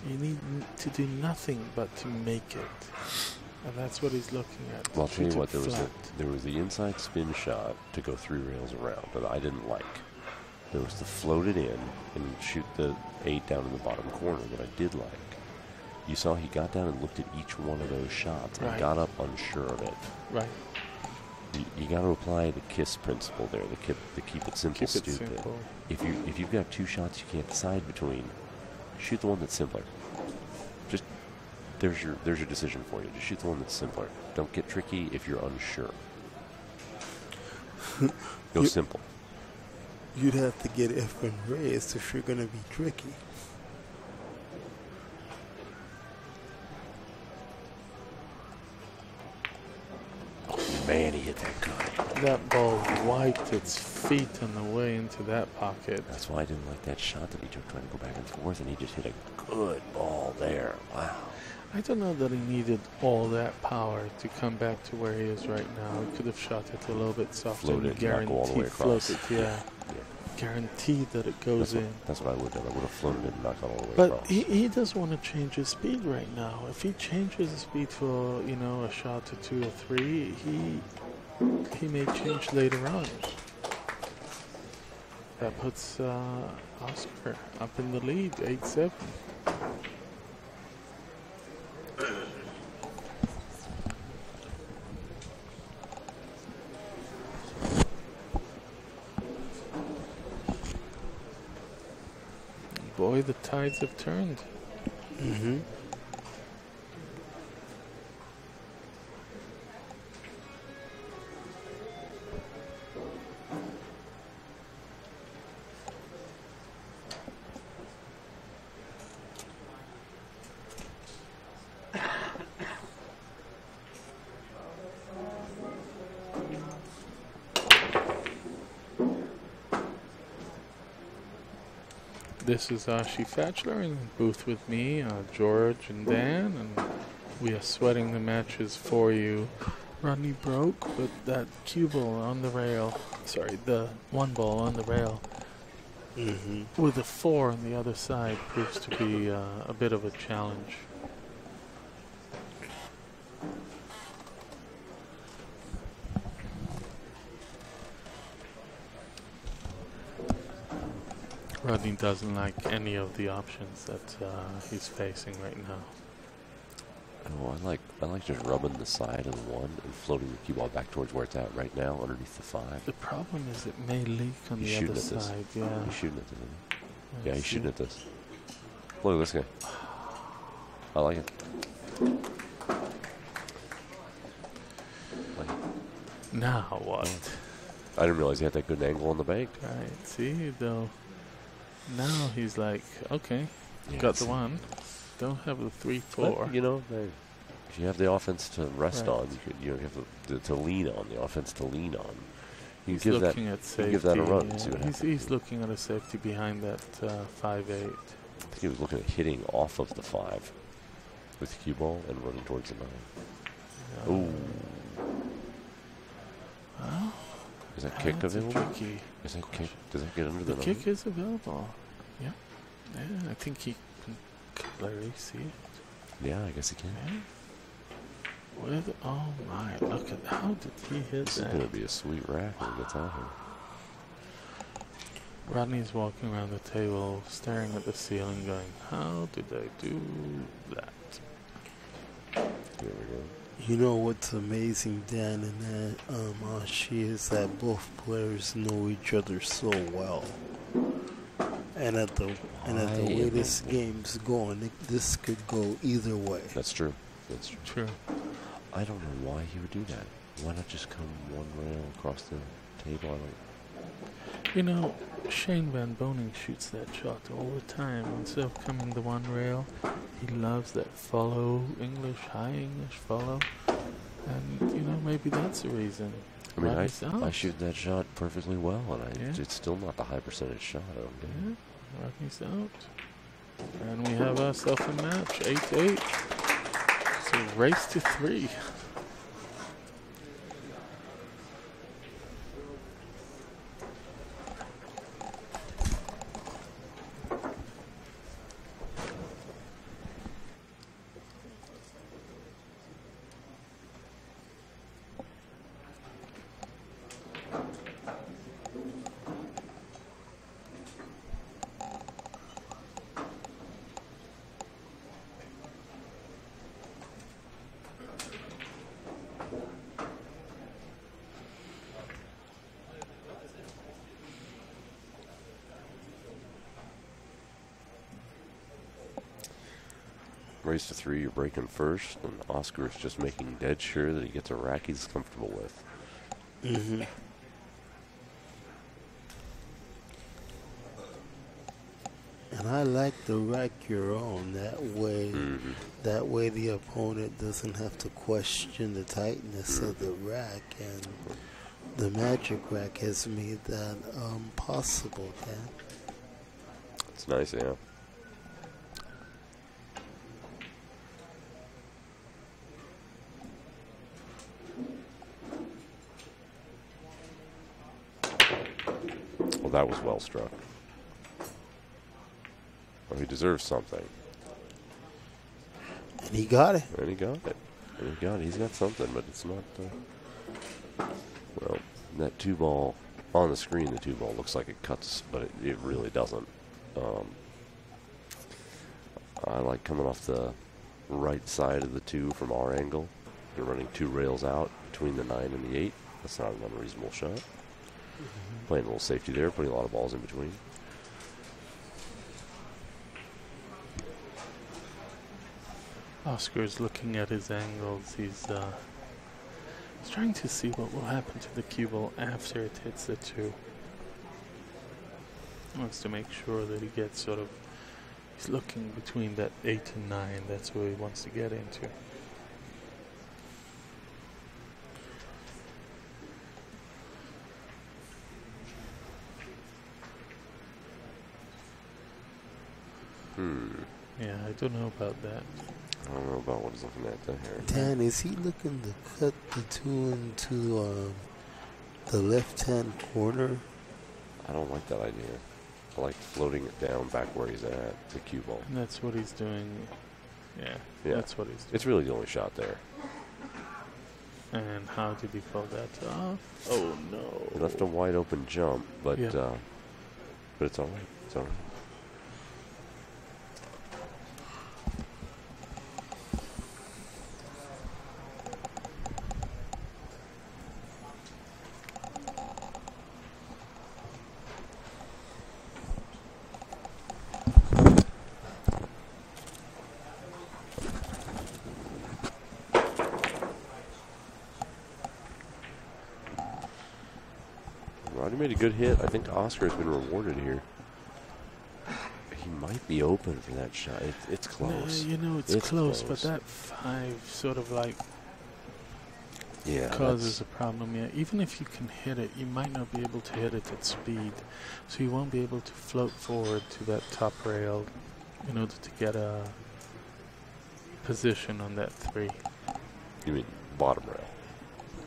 You need to do nothing but to make it. And that's what he's looking at. Well, I'll tell you Shoot what, it flat. there was the inside spin shot to go 3 rails around that I didn't like. There was the float it in and shoot the 8 down in the bottom corner that I did like. You saw he got down and looked at each one of those shots and Right. got up unsure of it. Right. You got to apply the KISS principle there, the keep it simple, Keep it stupid. simple. If you've got 2 shots you can't decide between, shoot the one that's simpler. Just there's your decision for you. Just shoot the one that's simpler. Don't get tricky if you're unsure. Go simple. You'd have to get F and raised if you're going to be tricky. Man, he hit that good. That ball wiped its feet on the way into that pocket. That's why I didn't like that shot that he took trying to go back and forth, and he just hit a good ball there. Wow. I don't know that he needed all that power to come back to where he is right now. He could have shot it a little bit softer. Float it, not go all the way across. Float it, yeah. Guaranteed that it goes in. That's what I would have done. I would have floated it and knocked it all the way But across. he does want to change his speed right now. If he changes his speed for, a shot to 2 or 3, he may change later on. That puts Oscar up in the lead, 8-7. Boy, the tides have turned. This is Ashi Fatchler in the booth with me, George and Dan, and we are sweating the matches for you. Rodney broke, but that cue ball on the rail, sorry, the one ball on the rail, with a 4 on the other side proves to be a bit of a challenge. Rodney doesn't like any of the options that he's facing right now. Oh, I like just rubbing the side of the 1 and floating the cue ball back towards where it's at right now, underneath the 5. The problem is it may leak on the other side. Yeah. He's shooting at this. Yeah, he's shooting at this. Look at this guy. I like it. Now what? I didn't realize he had that good angle on the bank. Right. See, though. Now he's like, okay, Yeah, got the 1. Don't have the 3-4. But, you know, if you have the offense to rest on, you have to lean on the offense to lean on. You can give that a run. Yeah. See what happens. He's looking at a safety behind that 5-8. I think he was looking at hitting off of the 5 with the cue ball and running towards the 9. Ooh. Well, is that kick available? Tricky. Is that kick? Does that get under the kick? Kick is available. Yeah. Yeah, I think he can clearly see it. Yeah, I guess he can. Yeah. Oh my! Look at how did he hit this that? This is gonna be a sweet rack when it gets out here. Rodney's walking around the table, staring at the ceiling, going, "How did I do that?" There we go. You know what's amazing, Dan, and that Ashi, is that both players know each other so well, and at the way this game's going, this could go either way. That's true. That's true. True. I don't know why he would do that. Why not just come one rail across the table? You know, Shane Van Boning shoots that shot all the time. Instead of coming the 1 rail, he loves that follow English, high English follow. And, you know, maybe that's the reason. I mean, I shoot that shot perfectly well, and it's still not the high percentage shot. I don't get it. Yeah, Rodney's out. And we have ourselves a match, 8-8. So race to 3. Race to 3, you're breaking first, and Oscar is just making dead sure that he gets a rack he's comfortable with. And I like the rack you're on. That way the opponent doesn't have to question the tightness of the rack, and the magic rack has made that possible, Dan. It's nice, yeah. Well, that was well struck. Well, he deserves something. And he got it. And he got it. And he got it. He's got something, but it's not. Well, that 2-ball on the screen, the 2-ball looks like it cuts, but it really doesn't. I like coming off the right side of the 2 from our angle. They're running 2 rails out between the 9 and the 8. That's not an unreasonable shot. Playing a little safety there, putting a lot of balls in between. Oscar's looking at his angles. He's trying to see what will happen to the cue ball after it hits the 2. He wants to make sure that he gets sort of, he's looking between that 8 and 9. That's where he wants to get into. Yeah, I don't know about that. I don't know about what he's looking at there. Dan, is he looking to cut the two into the left-hand corner? I don't like that idea. I like floating it down back where he's at, the cue ball. And that's what he's doing. Yeah, that's what he's doing. It's really the only shot there. And how did he pull that off? Oh, no. He left a wide open jump, but it's all right. It's all right. Rodney made a good hit. I think Oscar has been rewarded here. He might be open for that shot. It's close. No, you know, it's close, but that 5 sort of like causes a problem. Yeah, even if you can hit it, you might not be able to hit it at speed. So you won't be able to float forward to that top rail in order to get a position on that 3. You mean bottom rail?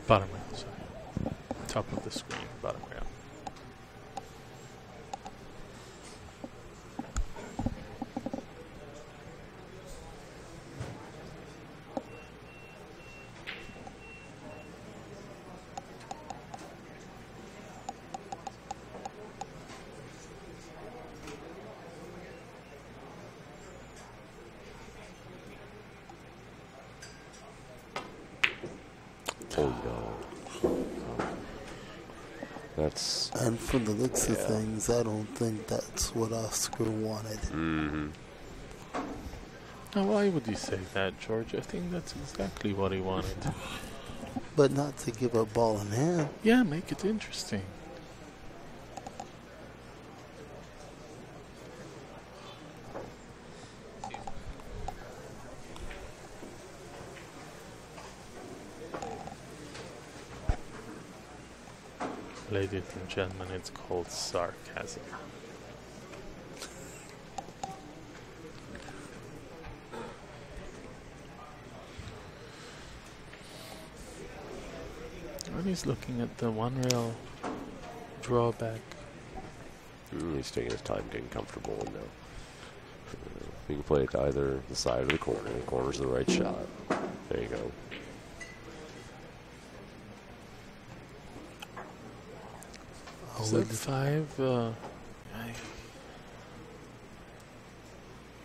Bottom rail, sorry. Top of the screen, bottom rail. And from the looks of things, I don't think that's what Oscar wanted. Now, why would you say that, George? I think that's exactly what he wanted. But not to give up ball in hand. Yeah, make it interesting. Ladies and gentlemen, it's called sarcasm. When he's looking at the 1 rail drawback. He's taking his time getting comfortable. And you can play it to either the side or the corner. The corner's the right shot. There you go. Is that 5?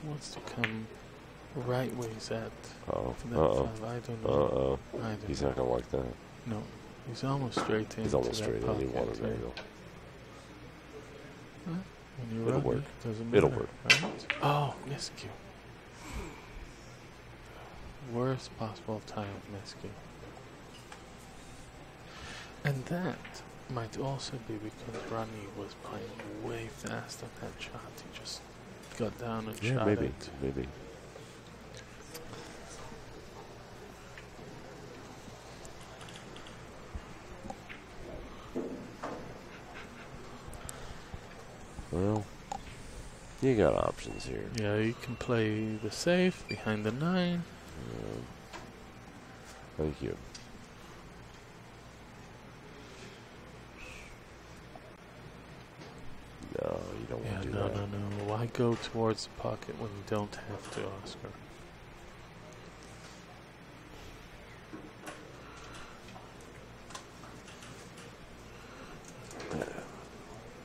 He wants to come right where he's at. For that 5. I don't know. He's not going to like that. No. He's almost straight in. He's almost straight in. He wanted to go. When you It'll run work. It doesn't matter. It'll work. Right? Oh, miscue. Worst possible time of miscue. And that might also be because Rodney was playing way fast on that shot. He just got down and shot maybe, it. maybe. Well, you got options here. Yeah, you can play the safe behind the 9. Thank you. No, you don't want to do that. No. Why go towards the pocket when you don't have to, Oscar?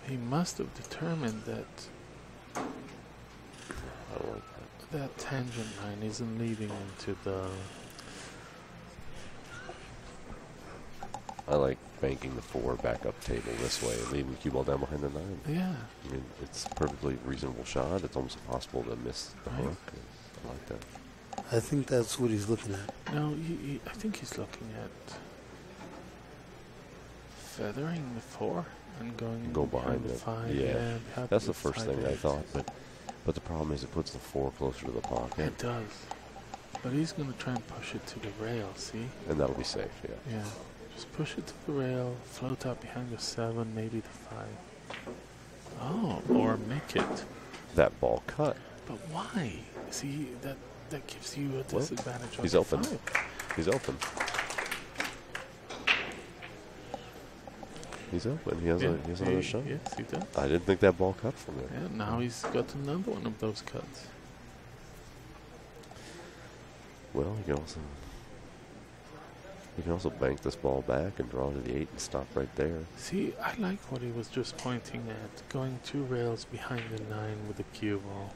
He must have determined that that tangent line isn't leading into the... I like banking the 4 back up table this way and leaving the cue ball down behind the 9. Yeah. I mean, it's a perfectly reasonable shot. It's almost impossible to miss the hook. I like that. I think that's what he's looking at. No, I think he's looking at feathering the 4 and going behind the 5. Yeah, that's the first thing I thought. But the problem is it puts the 4 closer to the pocket. It does. But he's going to try and push it to the rail, see? And that'll be safe, yeah. Yeah. Just push it to the rail, float out behind the 7, maybe the 5. Oh, or make it. That ball cut but why? See, that gives you a disadvantage on he's the open. 5. He's open. He's open. He has another shot. Yes, he does. I didn't think that ball cut from there. Yeah, now he's got another one of those cuts. Well, he can also bank this ball back and draw to the 8 and stop right there. See, I like what he was just pointing at, going 2 rails behind the 9 with the cue ball,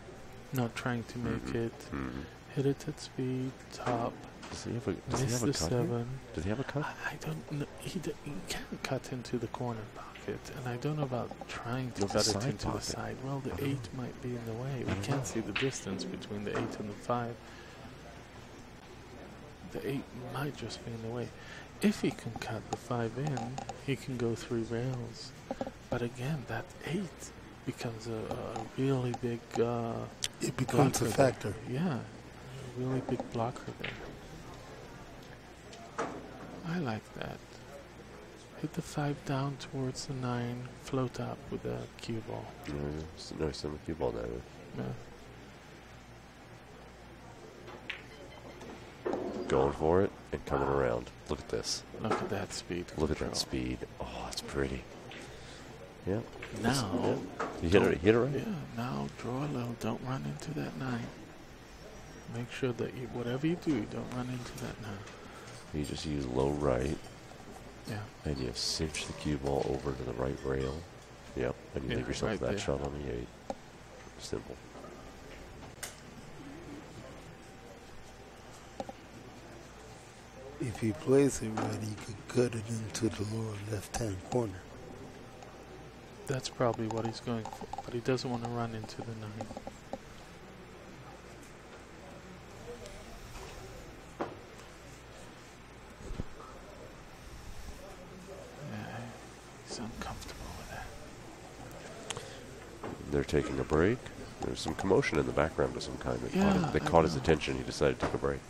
not trying to make it, hit it at speed, top, Does he have a miss the cut 7. here? Does he have a cut? I don't know. He can't cut into the corner pocket, and I don't know about trying to No, the cut it side into the pocket. side. Well, the 8 might be in the way. We can't see the distance between the 8 and the 5. The 8 might just be in the way. If he can cut the 5 in, he can go 3 rails. But again, that 8 becomes a really big It becomes a blocker factor. there. Yeah, a really big blocker there. I like that. Hit the 5 down towards the 9, float up with a cue ball. No, he's sending the cue ball down. Yeah. Going for it and coming around. Look at this. Look at that speed. Look at that control. speed. Oh, that's pretty. Yeah. Now, He hit it. He hit it right. yeah, now draw a little. Don't run into that 9. Make sure that whatever you do, don't run into that 9. You just use low right, Yeah. and you cinch the cue ball over to the right rail. Yep. And you Yeah, leave yourself right that there. shot on the 8. Simple. If he plays it right, he could cut it into the lower left-hand corner. That's probably what he's going for, but he doesn't want to run into the 9. Yeah, he's uncomfortable with that. They're taking a break. There's some commotion in the background of some kind. Yeah, They I caught his know. attention. He decided to take a break.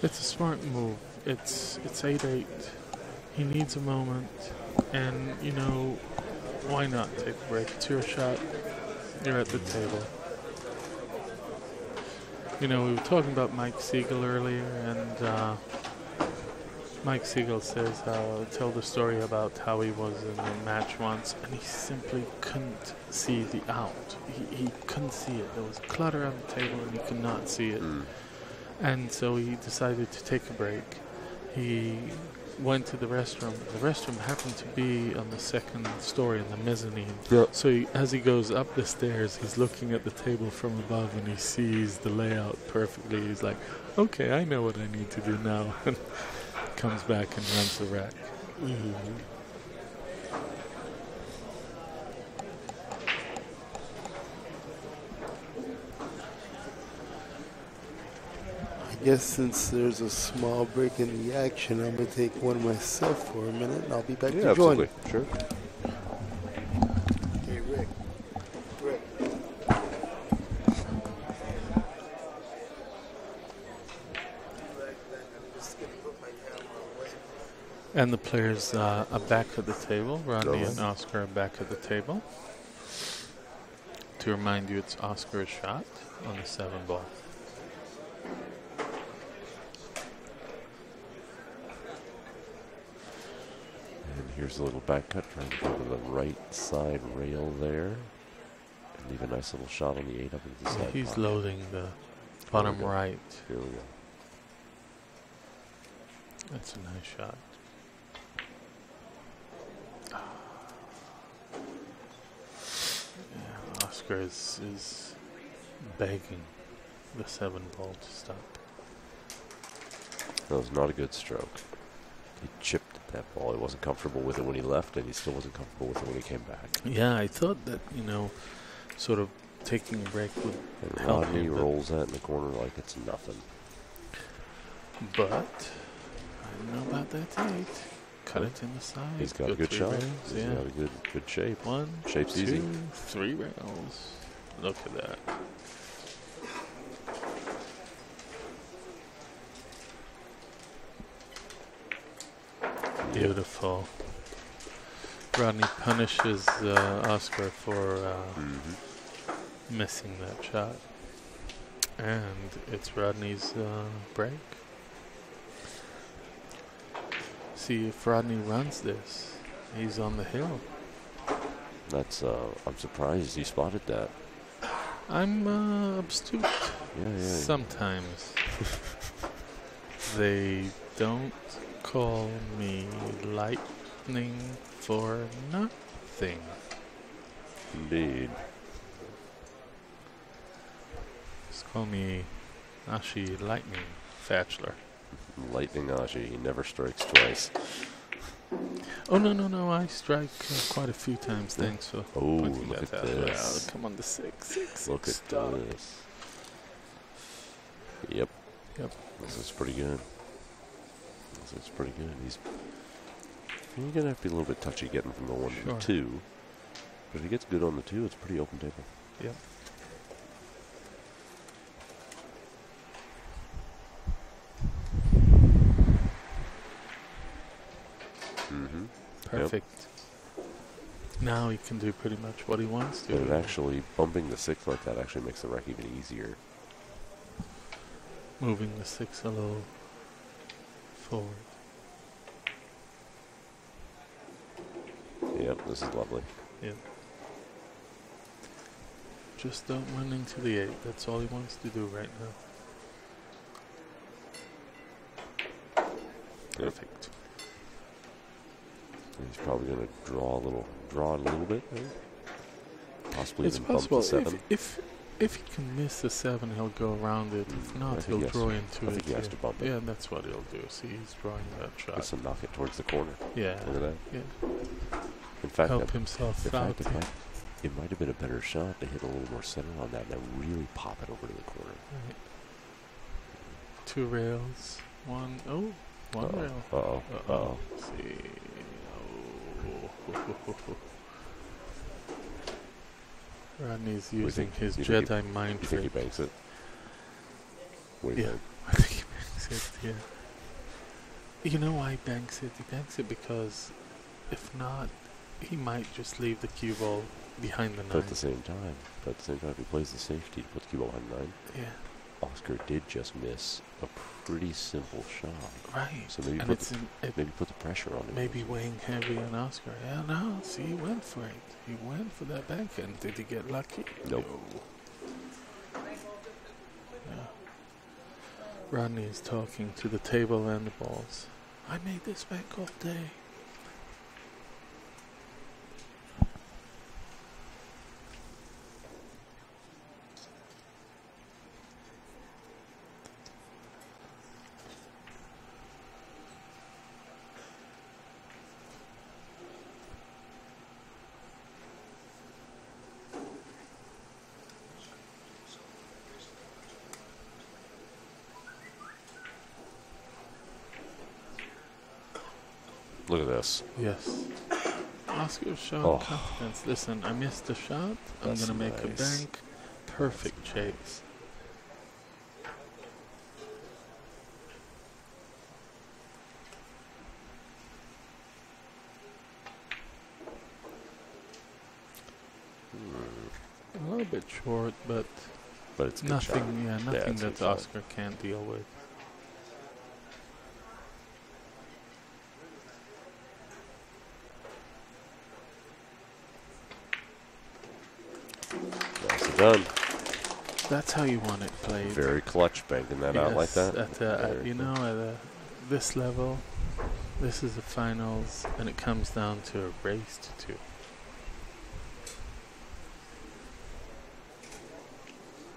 It's a smart move. It's 8-8. He needs a moment, and you know, why not take a break? It's your shot. You're at the table. You know, we were talking about Mike Siegel earlier, and Mike Siegel says tell the story about how he was in a match once, and he simply couldn't see the out. He couldn't see it. There was clutter on the table, and he could not see it. And so he decided to take a break. He went to the restroom. The restroom happened to be on the 2nd story in the mezzanine. Yep. So as he goes up the stairs, he's looking at the table from above and he sees the layout perfectly. He's like, okay, I know what I need to do now. And comes back and runs the rack. I guess since there's a small break in the action, I'm going to take one myself for a minute, and I'll be back Yeah, to join. absolutely. Sure. Hey, Rick. Rick. And the players are back at the table. Rodney Go and Oscar are back at the table. To remind you, it's Oscar's shot on the 7 ball. And here's a little back cut, trying to go to the right side rail there. And leave a nice little shot on the 8 up into the side. He's pocket. loading the bottom go. right. Here we go. That's a nice shot. Yeah, Oscar is begging the 7 ball to stop. That was not a good stroke. He chipped at that ball. He wasn't comfortable with it when he left, and he still wasn't comfortable with it when he came back. Yeah, I thought that, you know, sort of taking a break would And help Rodney him, but- rolls that in the corner like it's nothing. But I don't know about that 8. Cut it in the side. He's got a go good 3 shot. rails, He's yeah. got a good shape. 1, Shape's 2, easy. 3 rails. Look at that. Beautiful. Rodney punishes Oscar for missing that shot. And it's Rodney's break. See, if Rodney runs this, he's on the hill. That's, I'm surprised you spotted that. I'm astute. Yeah. Sometimes. They don't call me lightning for nothing. Indeed. Just call me Ashi Lightning Fatchler. Lightning Ashi, he never strikes twice. Oh, no, I strike quite a few times. Thanks for Oh, pointing look that at out. this. Well, come on, the six. Look at stop. this. Yep. This is pretty good. This is pretty good. You're going to have to be a little bit touchy getting from the 1 to the 2. But if he gets good on the 2, it's pretty open table. Yep. Perfect. Yep. Now he can do pretty much what he wants to. But it actually, bumping the 6 like that actually makes the wreck even easier. Moving the 6 a little forward. Yep, this is lovely. Yep. Just don't run into the 8. That's all he wants to do right now. Perfect. He's probably going to draw it a little bit, maybe? Possibly It's even bump possible. the 7. If he can miss the 7, he'll go around it. If not, he'll draw into it. I think he has to bump it. Yeah, that's what he'll do. See, he's drawing that shot. Just to knock it towards the corner. Yeah. Look at that. Yeah. In fact, Help himself out. It might have been a better shot to hit a little more center on that and then really pop it over to the corner. Right. 2 rails. 1. Oh, 1 rail. Uh-oh. See. Oh. Rodney's using his Jedi mind You trick. think he banks it? What do you think? I think he banks it, yeah. You know why he banks it? He banks it because if not, he might just leave the cue ball behind the 9. But at the same time, if he plays the safety, put the cue ball behind 9. Yeah. Oscar did just miss a pretty simple shot. Right. So maybe put the pressure on him. Maybe weighing heavy on Oscar. Yeah, no, see, he went for it. He went for that backhand. Did he get lucky? Nope. No. Yeah. Rodney is talking to the table and the balls. I made this back all day. Look at this. Yes. Oscar's showing confidence. Listen, I missed the shot. I'm going to make a bank. Perfect chase. A little bit short, but it's nothing. Yeah, nothing that shot. Oscar can't deal with. Nicely done. That's how you want it played. Very clutch, banking that out like that. At this level, this is the finals, and it comes down to a race to 2.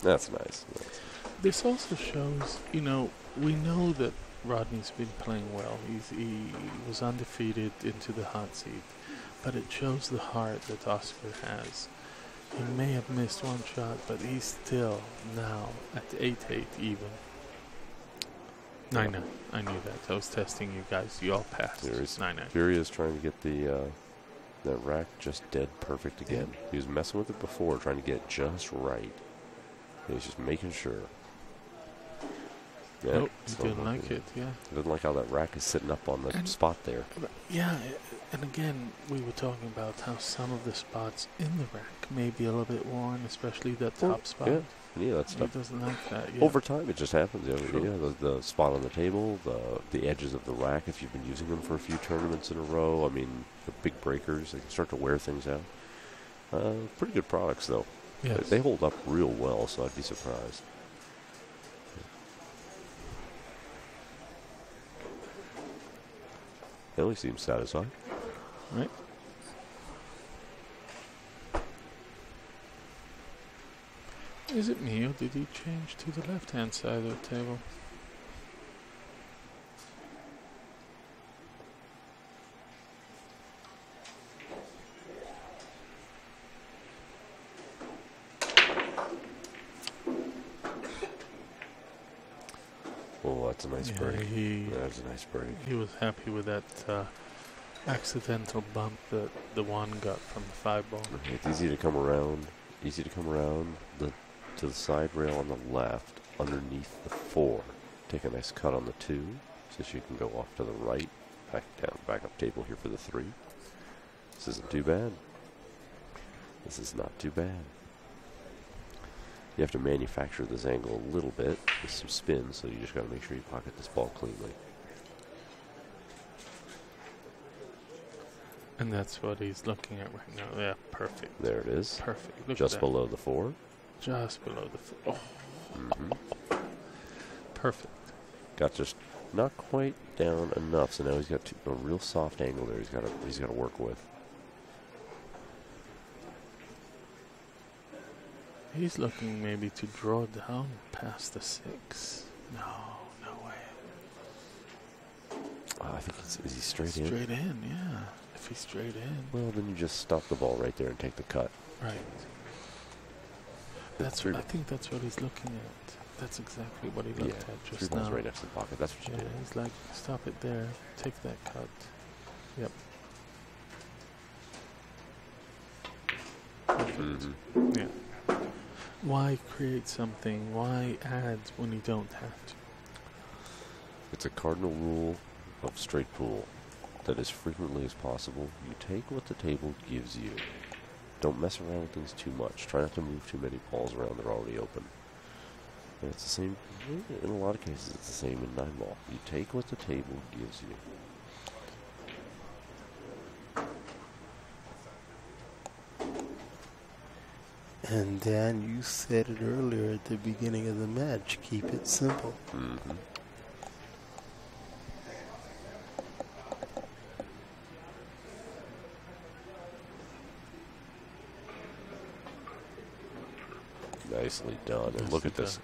That's nice. This also shows, we know that Rodney's been playing well. He was undefeated into the hot seat, but it shows the heart that Oscar has. He may have missed one shot, but he's still now at 8-8 even. 9-9. I knew that. I was testing you guys. You all passed. 9-9. Fury is trying to get that rack just dead perfect again. Yeah. He was messing with it before, trying to get it just right. And he's just making sure. Yeah, Nope, he still didn't not like good. it, yeah. Doesn't like how that rack is sitting up on the And- spot there. Yeah, and again, we were talking about how some of the spots in the rack may be a little bit worn, especially that top spot. Yeah, that's He stuff. doesn't like that, yeah. Over time, it just happens. True. Yeah, the spot on the table, the edges of the rack, if you've been using them for a few tournaments in a row, I mean, the big breakers, they can start to wear things out. Pretty good products, though. Yes. They hold up real well, so I'd be surprised. Ellie seems satisfied. Right. Is it me, or did he change to the left-hand side of the table? Oh, that's a nice break. That's a nice break. He was happy with that accidental bump that the one got from the 5-ball. It's easy to come around. Easy to come around to the side rail on the left, underneath the 4. Take a nice cut on the 2, so she can go off to the right. Back down, back up table here for the 3. This isn't too bad. This is not too bad. You have to manufacture this angle a little bit with some spin, so you just got to make sure you pocket this ball cleanly. And that's what he's looking at right now. Yeah, perfect. There it is. Perfect. Look Just at that. below the 4. Just below the 4. Oh, perfect. Got just not quite down enough, so now he's got a real soft angle there. He's got to work with. He's looking maybe to draw down past the 6. No way. I think is he straight in? Straight in, yeah. If he's straight in. Well, then you just stop the ball right there and take the cut. Right. I think that's what he's looking at. That's exactly what he looked at just 3 balls now. right next to the pocket. That's what you Yeah, do. he's like, stop it there. Take that cut. Yep. Perfect. Yeah. Why create something? Why add when you don't have to? It's a cardinal rule of straight pool that as frequently as possible, you take what the table gives you. Don't mess around with things too much. Try not to move too many balls around that are already open. And it's the same, in a lot of cases, it's the same in 9-ball. You take what the table gives you. And Dan, you said it earlier at the beginning of the match. Keep it simple. Mm-hmm. Nicely done. And look at this.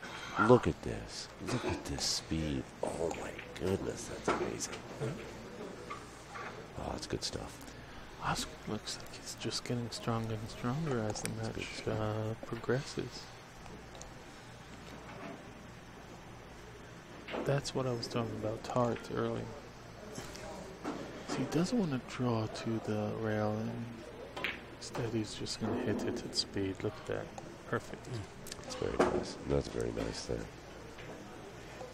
Look at this. Look at this speed. Oh my goodness, that's amazing. Oh, that's good stuff. Oscar looks like he's just getting stronger and stronger as the match progresses. That's what I was talking about, Tart, earlier. So he doesn't want to draw to the rail, and instead he's just going to hit it at speed. Look at that. Perfect. That's very nice. That's very nice there.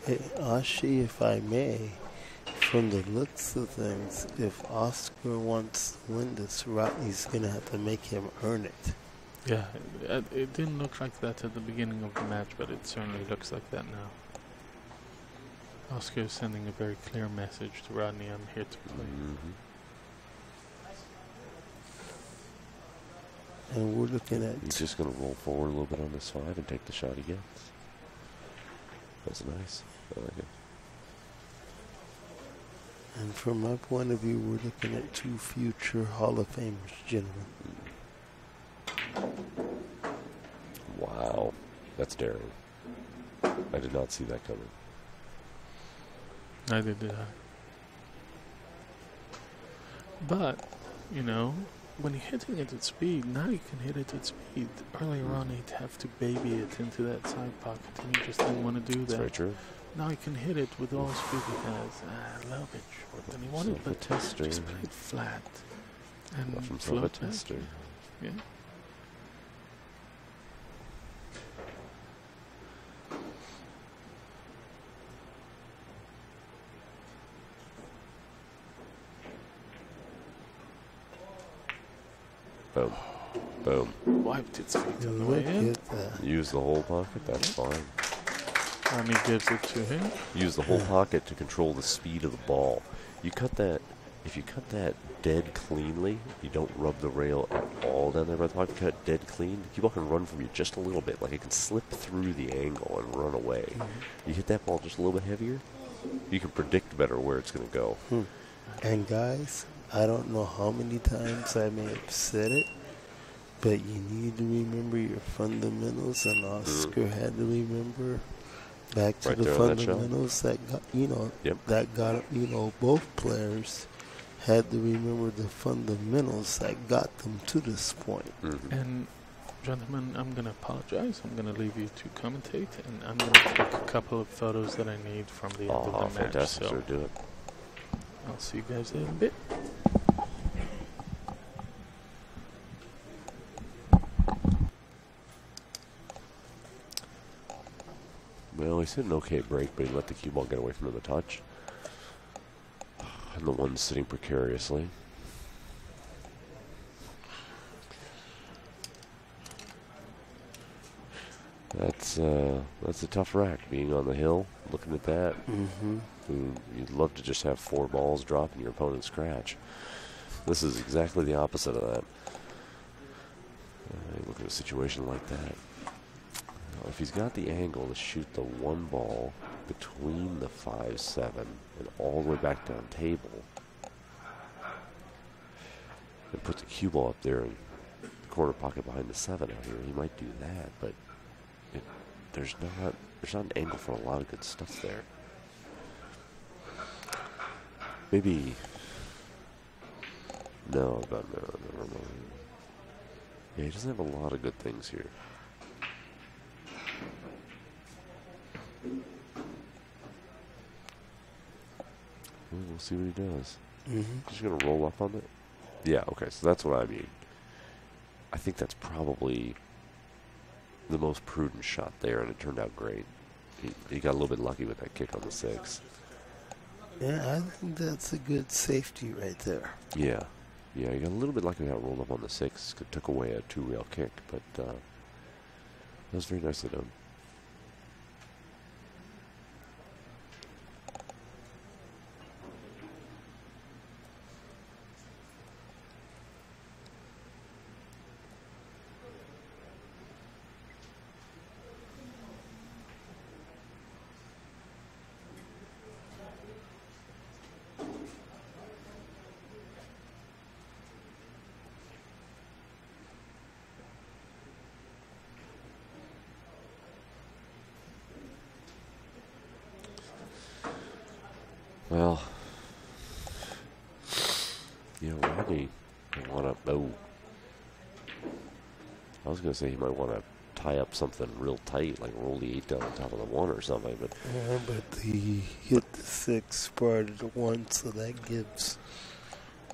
Hey, Ashi, if I may, from the looks of things, if Oscar wants to win this, Rodney's going to have to make him earn it. Yeah, it didn't look like that at the beginning of the match, but it certainly looks like that now. Oscar is sending a very clear message to Rodney, I'm here to play. Mm-hmm. And we're looking at... He's just going to roll forward a little bit on this 5 and take the shot he gets. That's nice. I like it. And from my point of view, we're looking at 2 future Hall of Famers, gentlemen. Wow. That's daring. I did not see that coming. Neither did I. But, you know, when you're hitting it at speed, now you can hit it at speed. Earlier on, he'd have to baby it into that side pocket, and he just didn't want to do That's that. very true. Now he can hit it with all the speed he has. A little bit short than he wanted, but tester. just play it flat and Left himself a float back. tester. Yeah. Boom. Boom. Wiped its feet on the way Look in. at that. Use the whole pocket. That's fine. Rodney gives it to him. Use the whole pocket to control the speed of the ball. You cut that. If you cut that dead cleanly, you don't rub the rail at all down there by the pocket. Cut it dead clean. The cue ball can run from you just a little bit. Like it can slip through the angle and run away. You hit that ball just a little bit heavier, you can predict better where it's going to go. And guys, I don't know how many times I may have said it, but you need to remember your fundamentals, and Oscar had to remember back to Right the there on that shot. fundamentals that got, Yep. that got, both players had to remember the fundamentals that got them to this point. And gentlemen, I'm going to apologize. I'm going to leave you to commentate, and I'm going to take a couple of photos that I need from the end of the match. Fantastic. So So do it. I'll see you guys in a bit. Well, he's hit an okay break, but he let the cue ball get away from him a touch. And the one's sitting precariously. That's a tough rack, being on the hill, looking at that. You'd love to just have 4 balls drop in your opponent's scratch. This is exactly the opposite of that. You look at a situation like that. If he's got the angle to shoot the 1 ball between the 5-7 and all the way back down table, and put the cue ball up there in the corner pocket behind the 7 out here, he might do that, but there's not an angle for a lot of good stuff there. Maybe no, never mind. Yeah, he doesn't have a lot of good things here. We'll see what he does. Just gonna roll up on it. Yeah, okay, so that's what I mean. I think that's probably the most prudent shot there, and it turned out great. He got a little bit lucky with that kick on the 6. Yeah, I think that's a good safety right there. Yeah, he got a little bit lucky with that roll up on the 6. It took away a 2-rail kick, but that was very nicely done. Well, Rodney might want to. Oh, I was going to say he might want to tie up something real tight, like roll the 8 down on top of the 1 or something. But yeah, but he hit the 6 prior to the 1, so that gives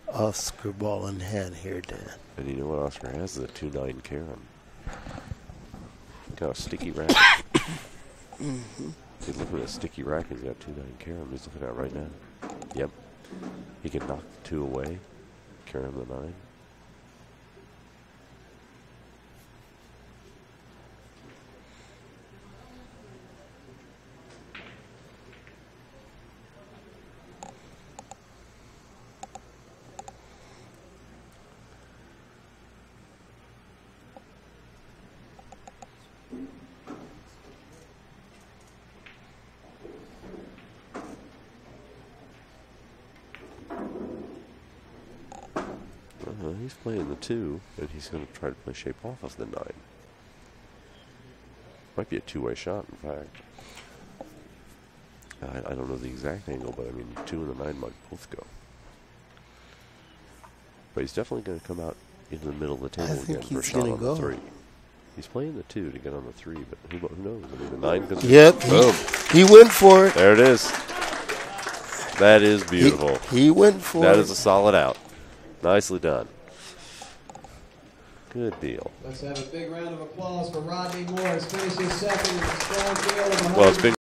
Oscar ball in hand here, Dan. And you know what Oscar has is a 2-9 carom. Got a sticky rack. He's looking at a sticky rack. He's got 2-9 carom. He's looking at it right now. Yep. He can knock the 2 away. Carom the 9. He's playing the 2, and he's going to try to play shape off of the 9. Might be a 2-way shot, in fact. I don't know the exact angle, but I mean, 2 and the 9 might both go. But he's definitely going to come out into the middle of the table again for a shot on the 3. He's playing the 2 to get on the 3, but who knows? I mean, the 9 comes. Yep, boom. He went for it. There it is. That is beautiful. He went for it. That is a solid out. Nicely done. Good deal. Let's have a big round of applause for Rodney Morris, finishes second in the strong field of 100. Well, it's been